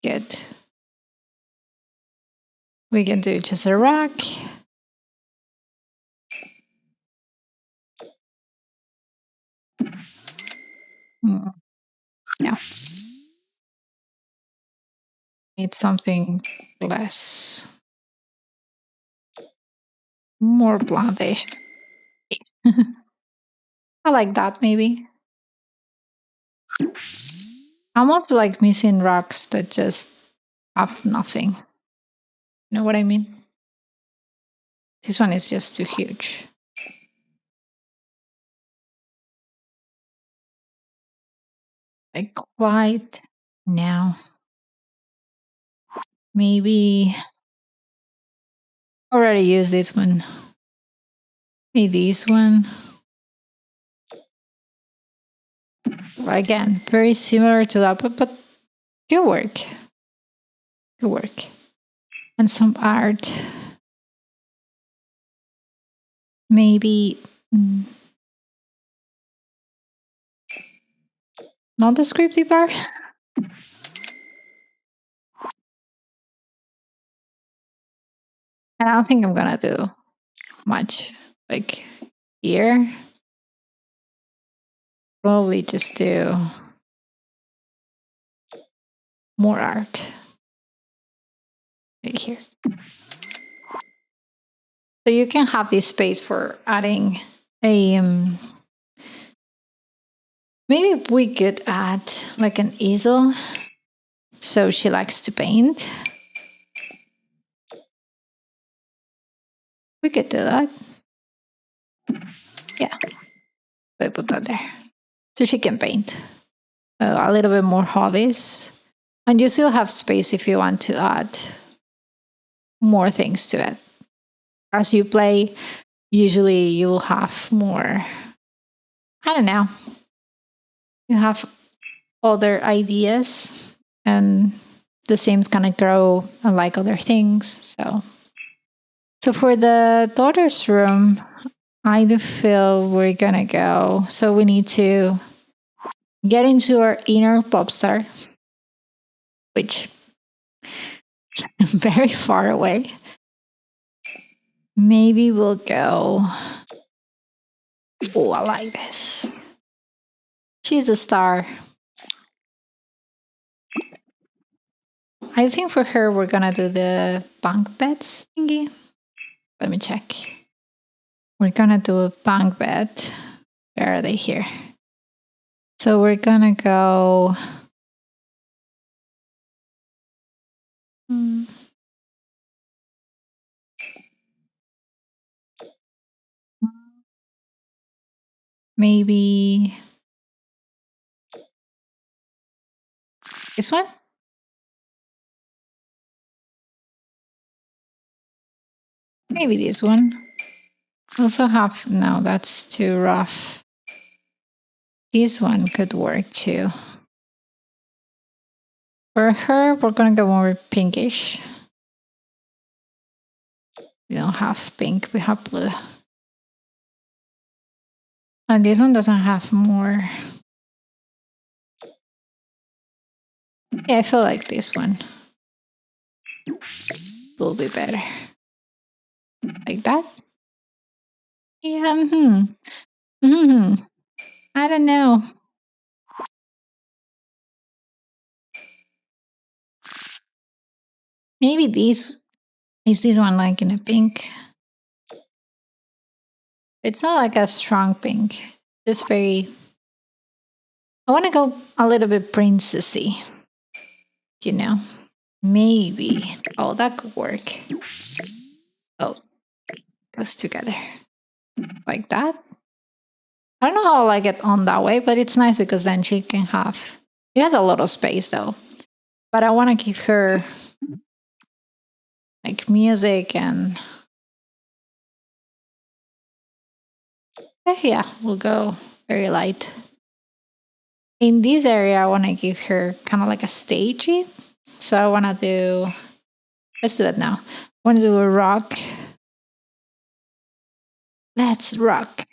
Speaker 1: good. We can do just a rack. Yeah. Need something less. More blandish. I like that maybe. I'm also like missing racks that just have nothing. You know what I mean? This one is just too huge. Like quite now. Maybe already use this one. Maybe this one. Again, very similar to that, but good work. Good work. And some art. Maybe not the scripty part. And I don't think I'm gonna do much like here. Probably just do more art right here. So you can have this space for adding a. Maybe we could add like an easel. So she likes to paint. We could do that. Yeah. I put that there. So she can paint. A little bit more hobbies. And you still have space if you want to add more things to it. As you play, usually you will have more. I don't know. You have other ideas, and the Sims gonna grow and like other things. So for the daughter's room, I do feel we're gonna go. So we need to get into our inner pop star, which is very far away. Maybe we'll go. Oh, I like this. She's a star. I think for her, we're gonna do the bunk beds thingy. Let me check. We're gonna do a bunk bed. Where are they here? So we're gonna go. Maybe this one? Maybe this one. Also have, no, that's too rough. This one could work too. For her, we're gonna go more pinkish. We don't have pink, we have blue. And this one doesn't have more. Yeah, I feel like this one will be better. Like that? Yeah, I don't know. Maybe this is this one like in a pink. It's not like a strong pink. Just very. I want to go a little bit princessy. You know, maybe. Oh, that could work. Oh, goes together like that. I don't know how I like it on that way, but it's nice because then she can have. She has a lot of space though, but I want to give her like music and. Yeah, we'll go very light. In this area, I want to give her kind of like a stagey. So I want to do. Let's do it now. I want to do a rock. Let's rock.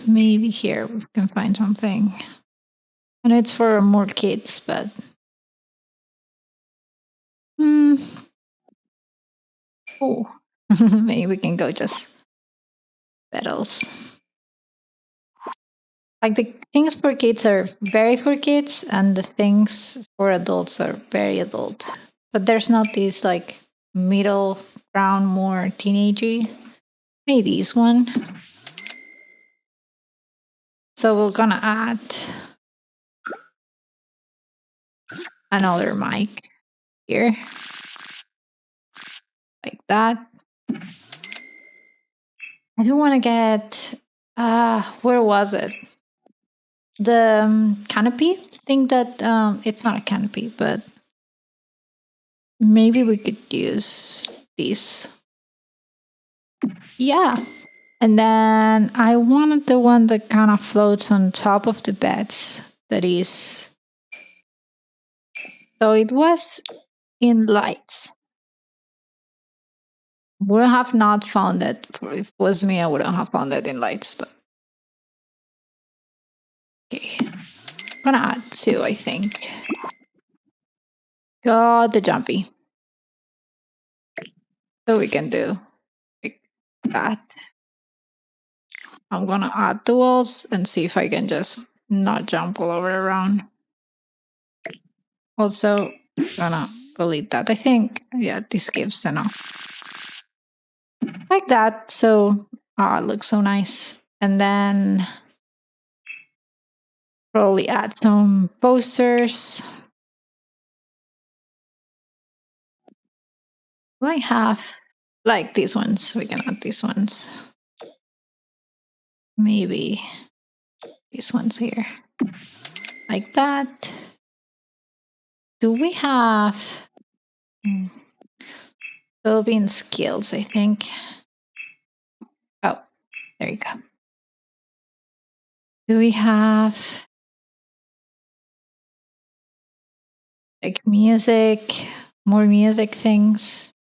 Speaker 1: Maybe here we can find something. I know it's for more kids, but oh, maybe we can go just petals. Like the things for kids are very for kids, and the things for adults are very adult. But there's not this like middle ground, more teenagey. Maybe this one. So we're gonna add another mic here, like that. I don't want to get. Where was it? The canopy. I think that it's not a canopy, but maybe we could use this. Yeah. And then I wanted the one that kind of floats on top of the beds. That is. So it was in lights. Would have not found it. If it was me, I wouldn't have found it in lights. But okay. I'm gonna add two, I think. Got the jumpy. So we can do like that. I'm gonna add the walls and see if I can just not jump all over around. Also, gonna delete that. I think, yeah, this gives enough. Like that. So, it looks so nice. And then probably add some posters. I have like these ones. We can add these ones. Maybe these ones here. Like that. Do we have Philippine skills, I think. Oh, there you go. Do we have like music, more music things?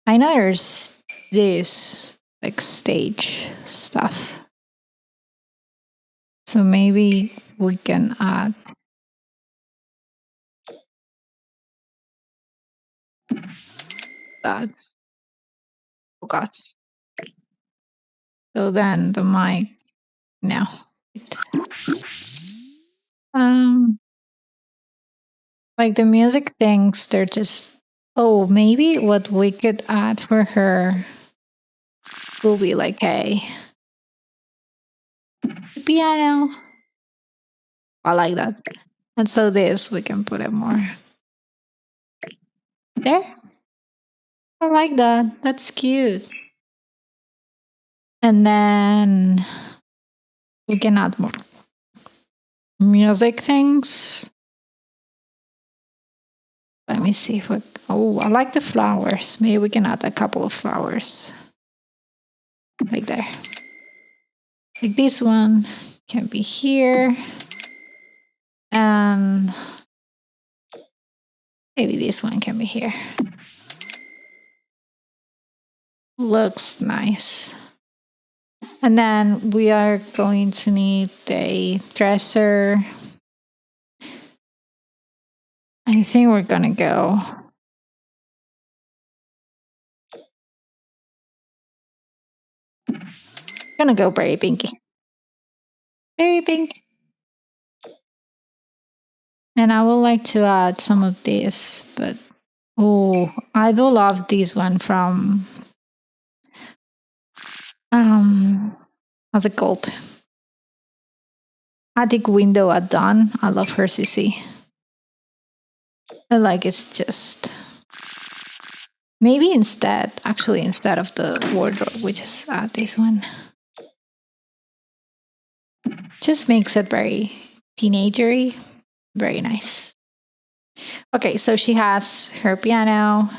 Speaker 1: I know there's this like stage stuff. So maybe we can add that. Oh gosh. So then the mic now. Like the music things, they're just Oh, maybe what we could add for her will be like a piano. I like that. And so this, we can put it more there. I like that. That's cute. And then we can add more music things. Let me see if we. Oh, I like the flowers. Maybe we can add a couple of flowers. Like there. Like this one can be here. And maybe this one can be here. Looks nice. And then we are going to need a dresser. I think we're gonna go. Gonna go very pinky. Very pink. And I would like to add some of this, but oh, I do love this one from how's it called? Attic Window at Dawn. I love her CC. I like it's just maybe instead of the wardrobe, we just add this one. Just makes it very teenagery. Very nice. Okay, so she has her piano.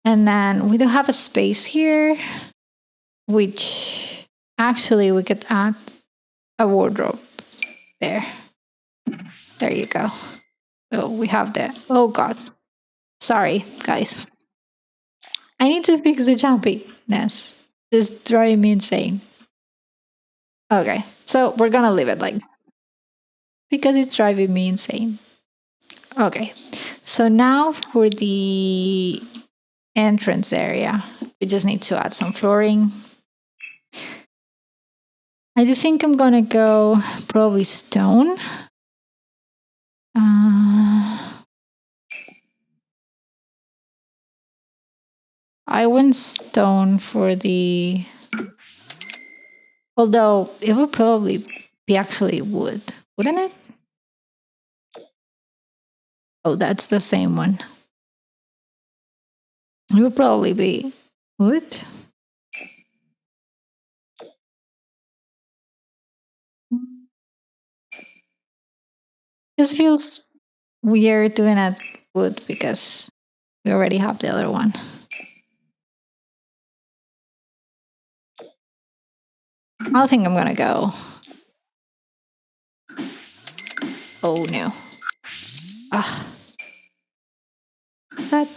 Speaker 1: And then we do have a space here, which actually we could add a wardrobe there. There you go. So we have that. Oh God. Sorry, guys. I need to fix the jumpiness. This is driving me insane. Okay, so we're gonna leave it like because it's driving me insane. Okay, so now for the entrance area, we just need to add some flooring. I do think I'm gonna go probably stone. I went stone for the. Although it would probably be actually wood, wouldn't it? Oh, that's the same one. It would probably be wood. This feels weird doing it wood because we already have the other one. I think I'm gonna go. Oh no. Ah. That.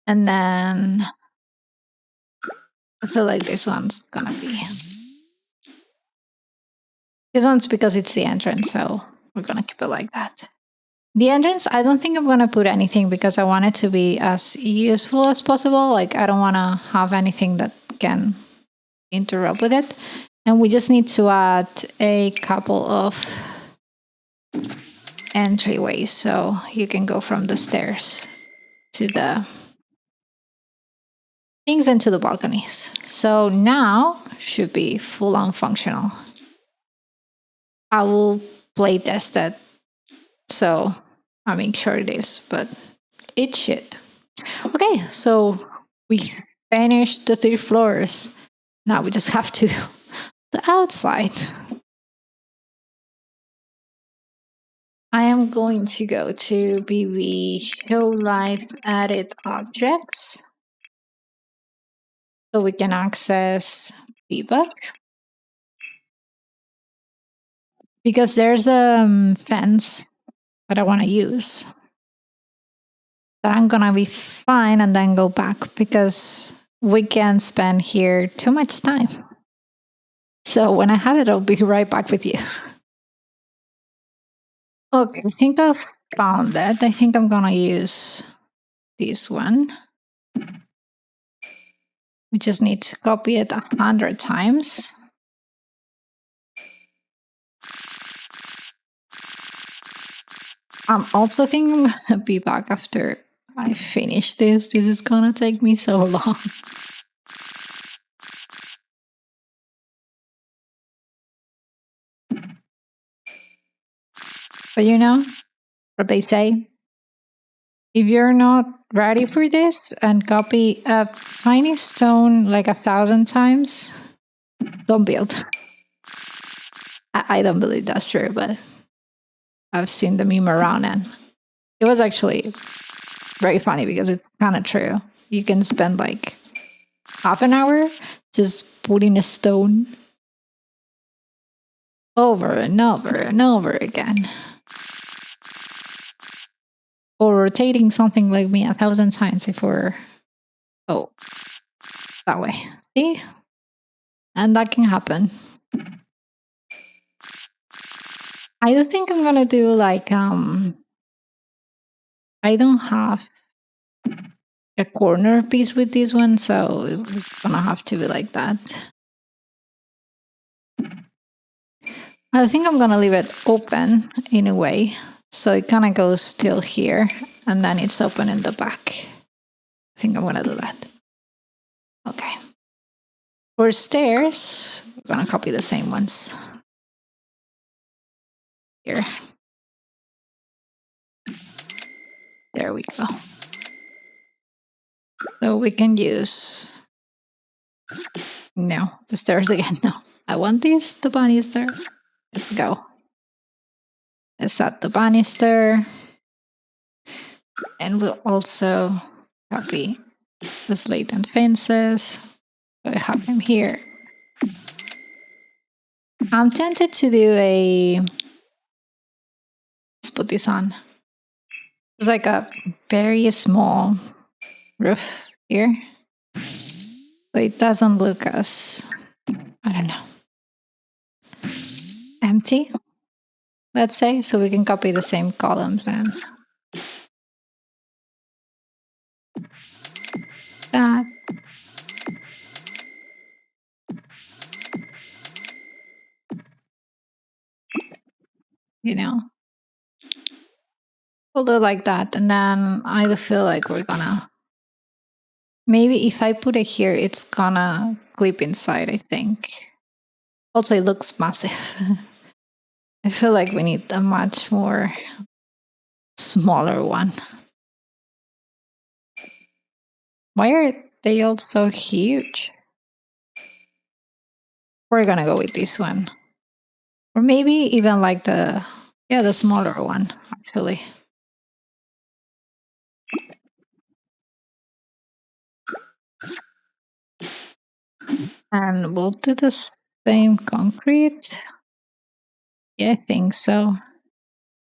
Speaker 1: And then I feel like this one's gonna be. This one's because it's the entrance, so we're gonna keep it like that. The entrance, I don't think I'm gonna put anything because I want it to be as useful as possible. Like I don't wanna have anything that can interrupt with it. And we just need to add a couple of entryways so you can go from the stairs to the things and to the balconies. So now should be full on functional. I will play test it, so I make sure it is, but it should. Okay, so we finished the 3 floors. Now we just have to do the outside. I am going to go to bb.showliveeditobjects so we can access debug. Because there's a fence that I want to use. That I'm going to be fine and then go back because we can spend here too much time. So when I have it, I'll be right back with you. Okay, I think I've found it. I think I'm going to use this one, We just need to copy it 100 times. I'm also thinking I'm gonna be back after I finish this. This is gonna take me so long. But you know what they say? If you're not ready for this and copy a tiny stone like 1,000 times, don't build. I don't believe that's true, but I've seen the meme around and it was actually very funny because it's kind of true. You can spend like half an hour just putting a stone over and over and over again. Or rotating something like me 1,000 times if we're, oh, that way. See? And that can happen. I do think I'm gonna do like, I don't have a corner piece with this one, so it's gonna have to be like that. I think I'm gonna leave it open in a way, so it kind of goes still here, and then it's open in the back. I think I'm gonna do that. Okay. For stairs, we're gonna copy the same ones. Here. There we go. So we can use, no, the stairs again, no. I want these, the banister. Let's go. Let's add the banister. And we'll also copy the slate and fences. So I have them here. I'm tempted to do a, let's put this on. It's like a very small roof here. So it doesn't look as, I don't know, empty, let's say. So we can copy the same columns and that. You know, we'll do like that. And then I feel like we're gonna, maybe if I put it here, it's gonna clip inside, I think. Also, it looks massive. I feel like we need a much more smaller one. Why are they all so huge? We're gonna go with this one. Or maybe even like the smaller one, actually. And we'll do the same concrete. Yeah, I think so.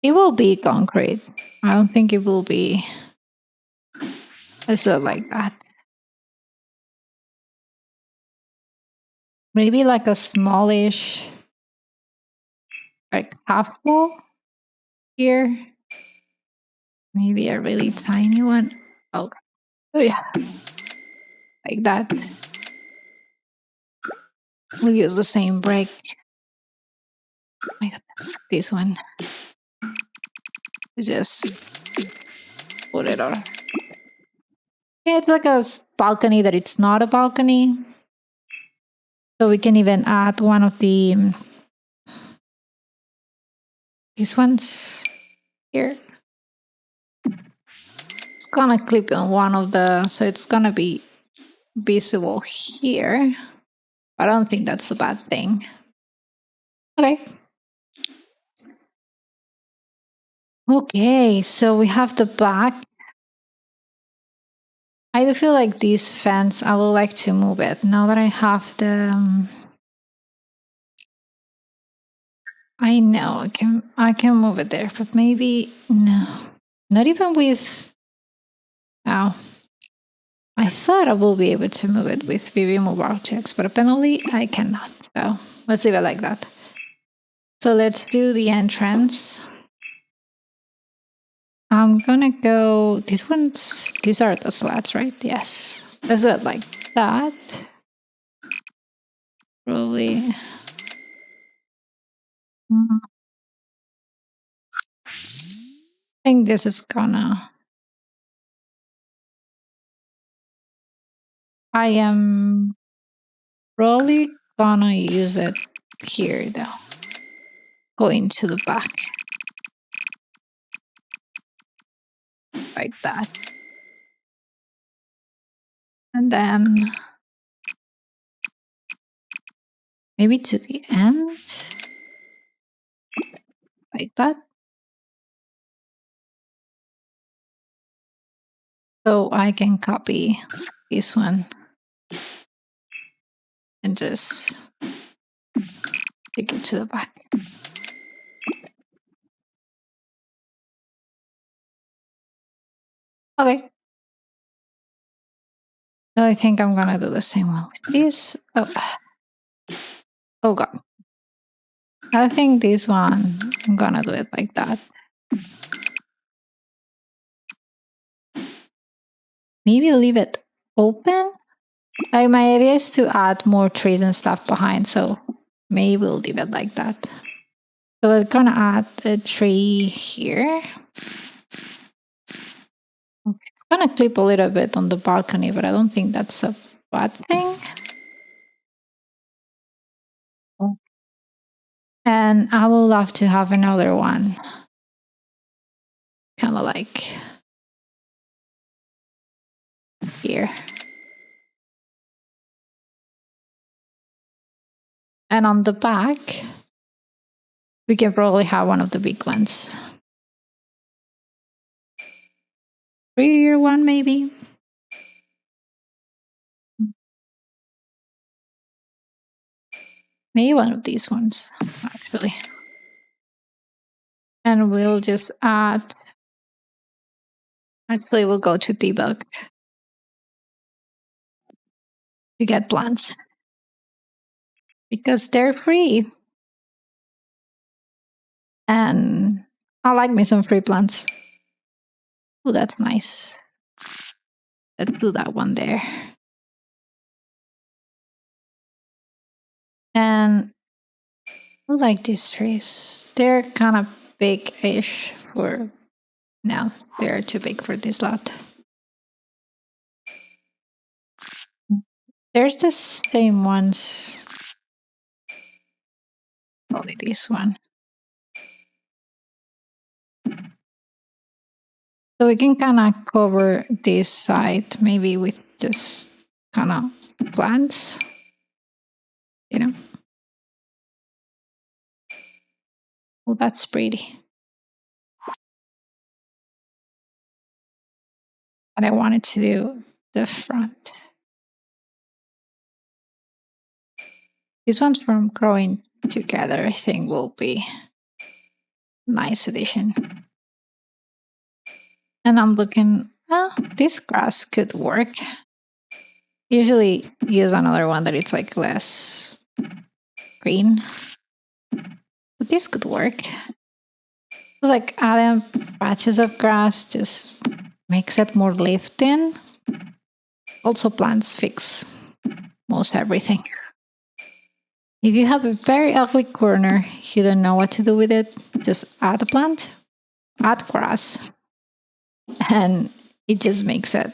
Speaker 1: It will be concrete. I don't think it will be. Let's do it like that. Maybe like a smallish, like half wall here. Maybe a really tiny one. Okay. Oh yeah. Like that. We'll use the same brick. Oh my goodness. This one. Just put it on. Yeah, it's like a balcony that it's not a balcony. So we can even add one of the, these ones here. It's gonna clip on one of the, so it's gonna be visible here. I don't think that's a bad thing. Okay. Okay, so we have the back. I do feel like this fence, I would like to move it now that I have the, I know I can move it there, but maybe no, not even with, oh, I thought I will be able to move it with bb.moveobjects, but apparently I cannot. So let's leave it like that. So let's do the entrance. I'm gonna go, these are the slats, right? Yes. Let's do it like that. Probably. I think this is gonna. I am probably gonna use it here though. Going to the back. Like that. And then maybe to the end. Like that. So I can copy this one and just stick it to the back. Okay. So I think I'm gonna do the same one with this. Oh god. I think this one, I'm gonna do it like that. Maybe leave it open. Like my idea is to add more trees and stuff behind, so maybe we'll leave it like that. So we're gonna add a tree here. Okay, it's gonna clip a little bit on the balcony, but I don't think that's a bad thing. And I would love to have another one. Kind of like here. And on the back, we can probably have one of the big ones. Prettier one, maybe. Maybe one of these ones, actually. And we'll just add. Actually, we'll go to debug to get plants because they're free. And I like me some free plants. Oh, that's nice. Let's do that one there. And I like these trees. They're kind of big-ish for... No, they're too big for this lot. There's the same ones. Probably this one. So we can kind of cover this side maybe with just kind of plants, you know. Well, that's pretty. But I wanted to do the front. These ones from growing together, I think, will be a nice addition. And I'm looking, this grass could work. Usually use another one that it's like less green. But this could work. Like adding patches of grass just makes it more lived in. Also, plants fix most everything. If you have a very ugly corner, you don't know what to do with it, just add a plant, add grass, and it just makes it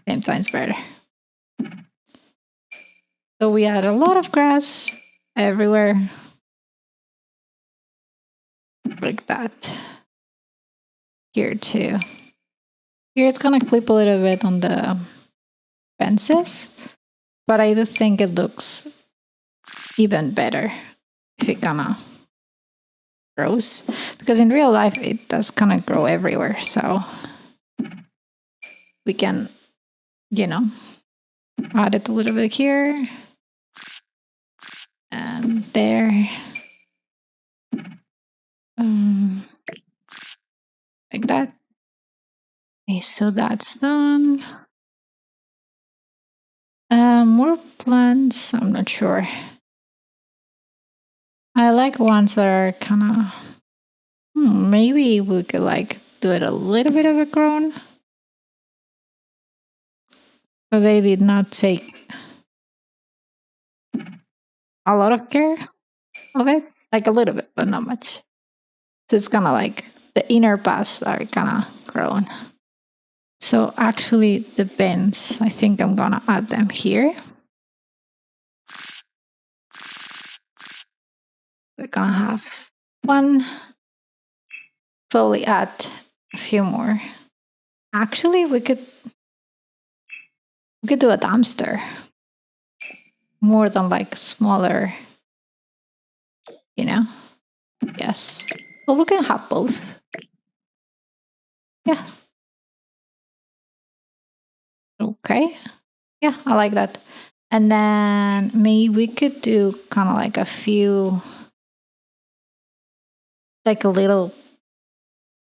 Speaker 1: 10 times better. So we add a lot of grass everywhere, like that. Here too. Here it's gonna clip a little bit on the fences, but I do think it looks even better if it kind of grows, because in real life it does kind of grow everywhere, so we can, you know, add it a little bit here and there, like that. Okay, so that's done. More plants, I'm not sure. I like ones that are kind of, maybe we could like do it a little bit of a grown. But they did not take a lot of care of it, like a little bit, but not much. So it's kind of like the inner parts are kind of grown. So actually the bends, I think I'm gonna add them here. We're gonna have one, probably add a few more. Actually, we could do a dumpster more than like smaller, you know? Yes. Well, we can have both. Yeah. Okay. Yeah, I like that. And then maybe we could do kind of like a few, like a little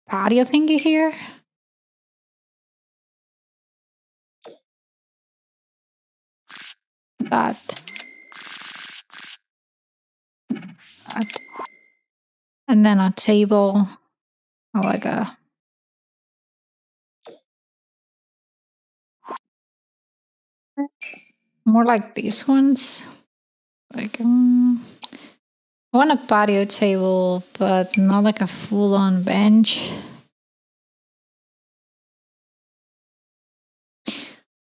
Speaker 1: patio thingy here. That. That. And then a table, like a more like these ones. Like I want a patio table, but not like a full-on bench.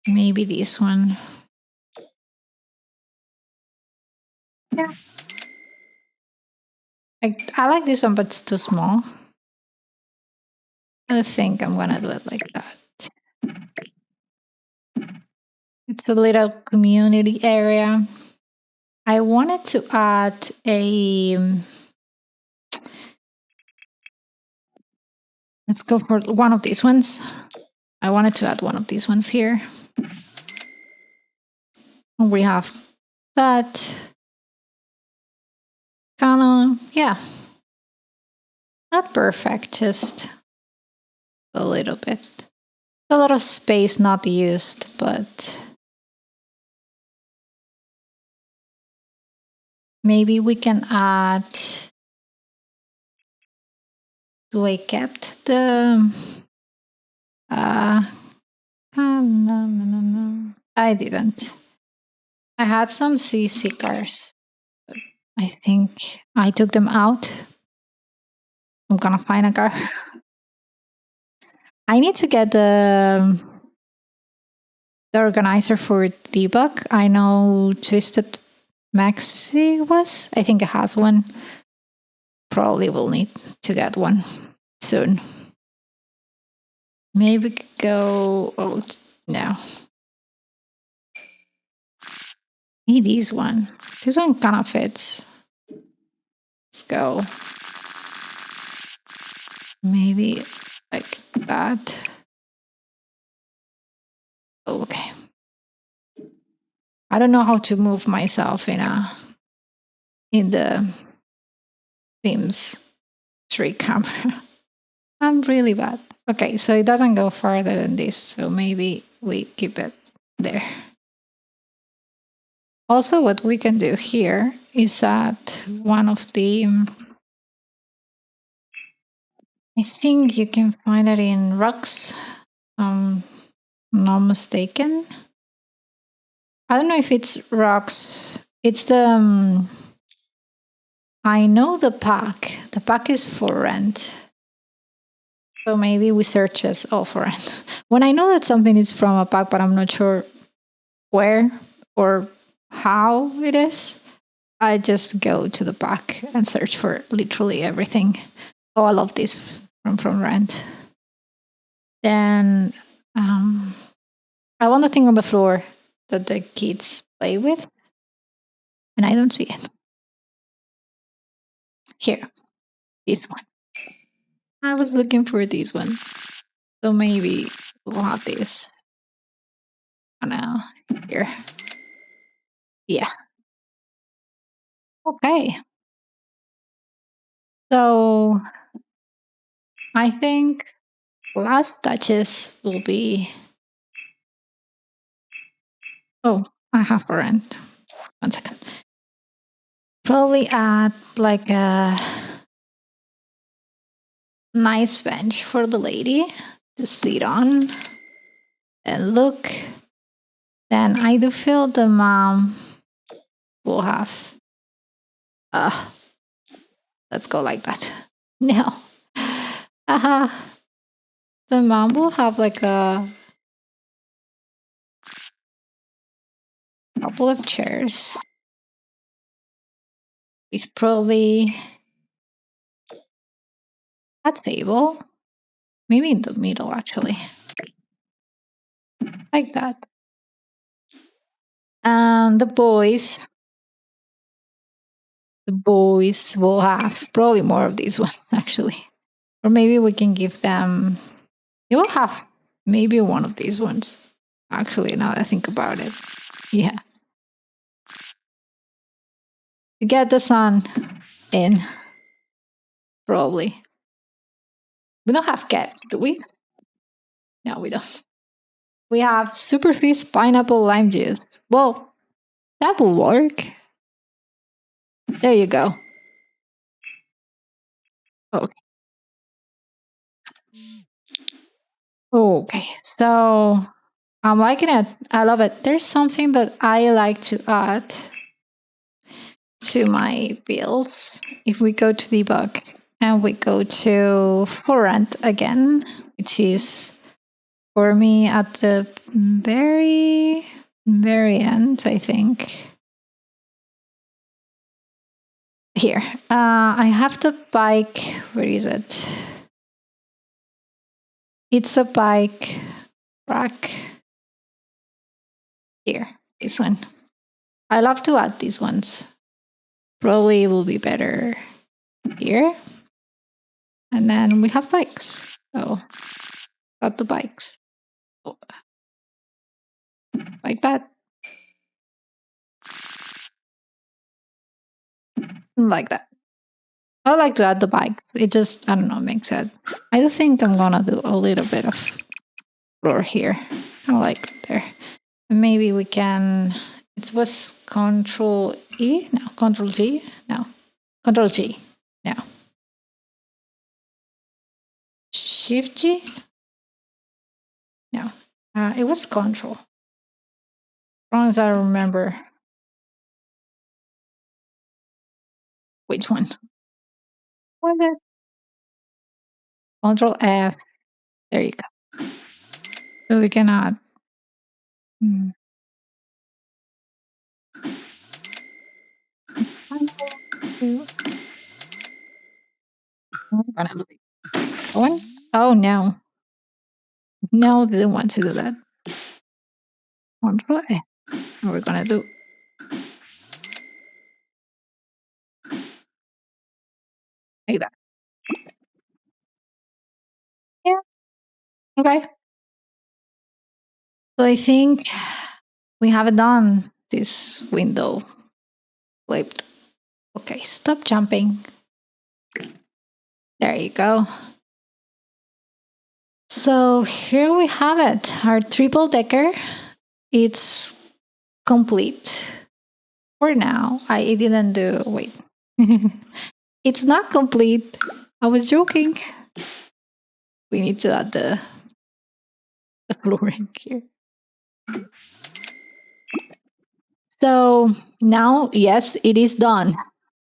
Speaker 1: Maybe this one. Yeah. I like this one, but it's too small. I think I'm gonna do it like that. It's a little community area. I wanted to add a. Let's go for one of these ones. I wanted to add one of these ones here. We have that. Kind of, yeah. Not perfect, just a little bit. A lot of space not used, but maybe we can add. Do I kept the? No. I didn't. I had some CC cars. I think I took them out. I'm gonna find a car. I need to get the organizer for debug. I know Twisted Maxi was. I think it has one. Probably will need to get one soon. Maybe we could go. Oh no. Need this one. This one kind of fits. Let's go. Maybe like that. Okay. I don't know how to move myself in the Sims 3 camera. I'm really bad. Okay, so it doesn't go farther than this, so maybe we keep it there. Also, what we can do here is add one of the. I think you can find it in rocks. Not mistaken. I don't know if it's rocks. It's the. I know the pack. The pack is for rent. So maybe we search as for rent. When I know that something is from a pack, but I'm not sure where or how it is, I just go to the pack and search for literally everything. Oh, I love this from rent. Then I want the thing on the floor that the kids play with, and I don't see it. Here, this one. I was looking for this one, so maybe we'll have this. Oh no, here. Yeah. Okay. So I think last touches will be. Oh, I have a rent. 1 second. Probably add like a nice bench for the lady to sit on and look. Then I do feel the mom will have Uh, let's go like that. No. The mom will have like a couple of chairs. It's probably a table. Maybe in the middle, actually. Like that. And the boys will have probably more of these ones, actually. Or maybe we can give them, they will have maybe one of these ones. Actually, now that I think about it. Yeah. To get the sun in, probably. We don't have cats, do we? No, we don't. We have superfish pineapple lime juice. Well, that will work. There you go. Okay. Okay. So I'm liking it. I love it. There's something that I like to add to my builds. If we go to debug and we go to for rent again, which is for me at the very end, I think. Here, I have the bike. Where is it? It's a bike rack. Here, this one. I love to add these ones. Probably it will be better here. And then we have bikes. So, got the bikes. Like that. Like that. I like to add the bikes. It just, I don't know, makes it. I think I'm gonna do a little bit of floor here. Kind of like there. Maybe we can, it was Control E? No, Control G? No, Control G. No. Shift G? No, it was Control. As long as I remember which one. Was it? Control F. There you go. So we can add. One? Oh no. No, didn't want to do that. Control A. And we're gonna do like that. Yeah. Okay. So I think we have it done. This window flipped. Okay, stop jumping. There you go. So here we have it, our triple decker. It's complete for now. I didn't do, wait. It's not complete. I was joking. We need to add the flooring here. So now, yes, it is done.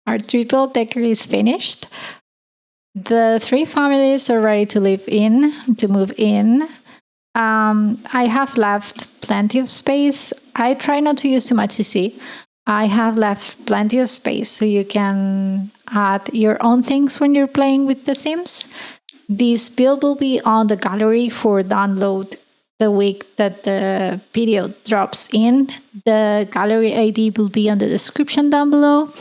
Speaker 1: Our triple decker is finished. The 3 families are ready to move in. I have left plenty of space. I try not to use too much CC. I have left plenty of space so you can add your own things when you're playing with The Sims. This build will be on the gallery for download the week that the video drops in. The gallery ID will be on the description down below.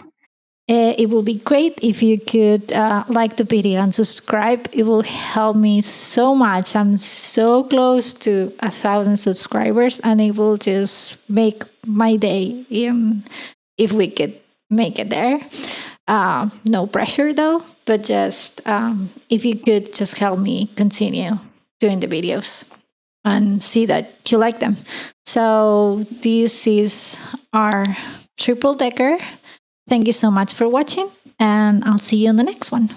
Speaker 1: It will be great if you could like the video and subscribe. It will help me so much. I'm so close to 1,000 subscribers, and it will just make my day if we could make it there. No pressure though, but just if you could just help me continue doing the videos and see that you like them. So this is our triple decker. Thank you so much for watching, and I'll see you in the next one.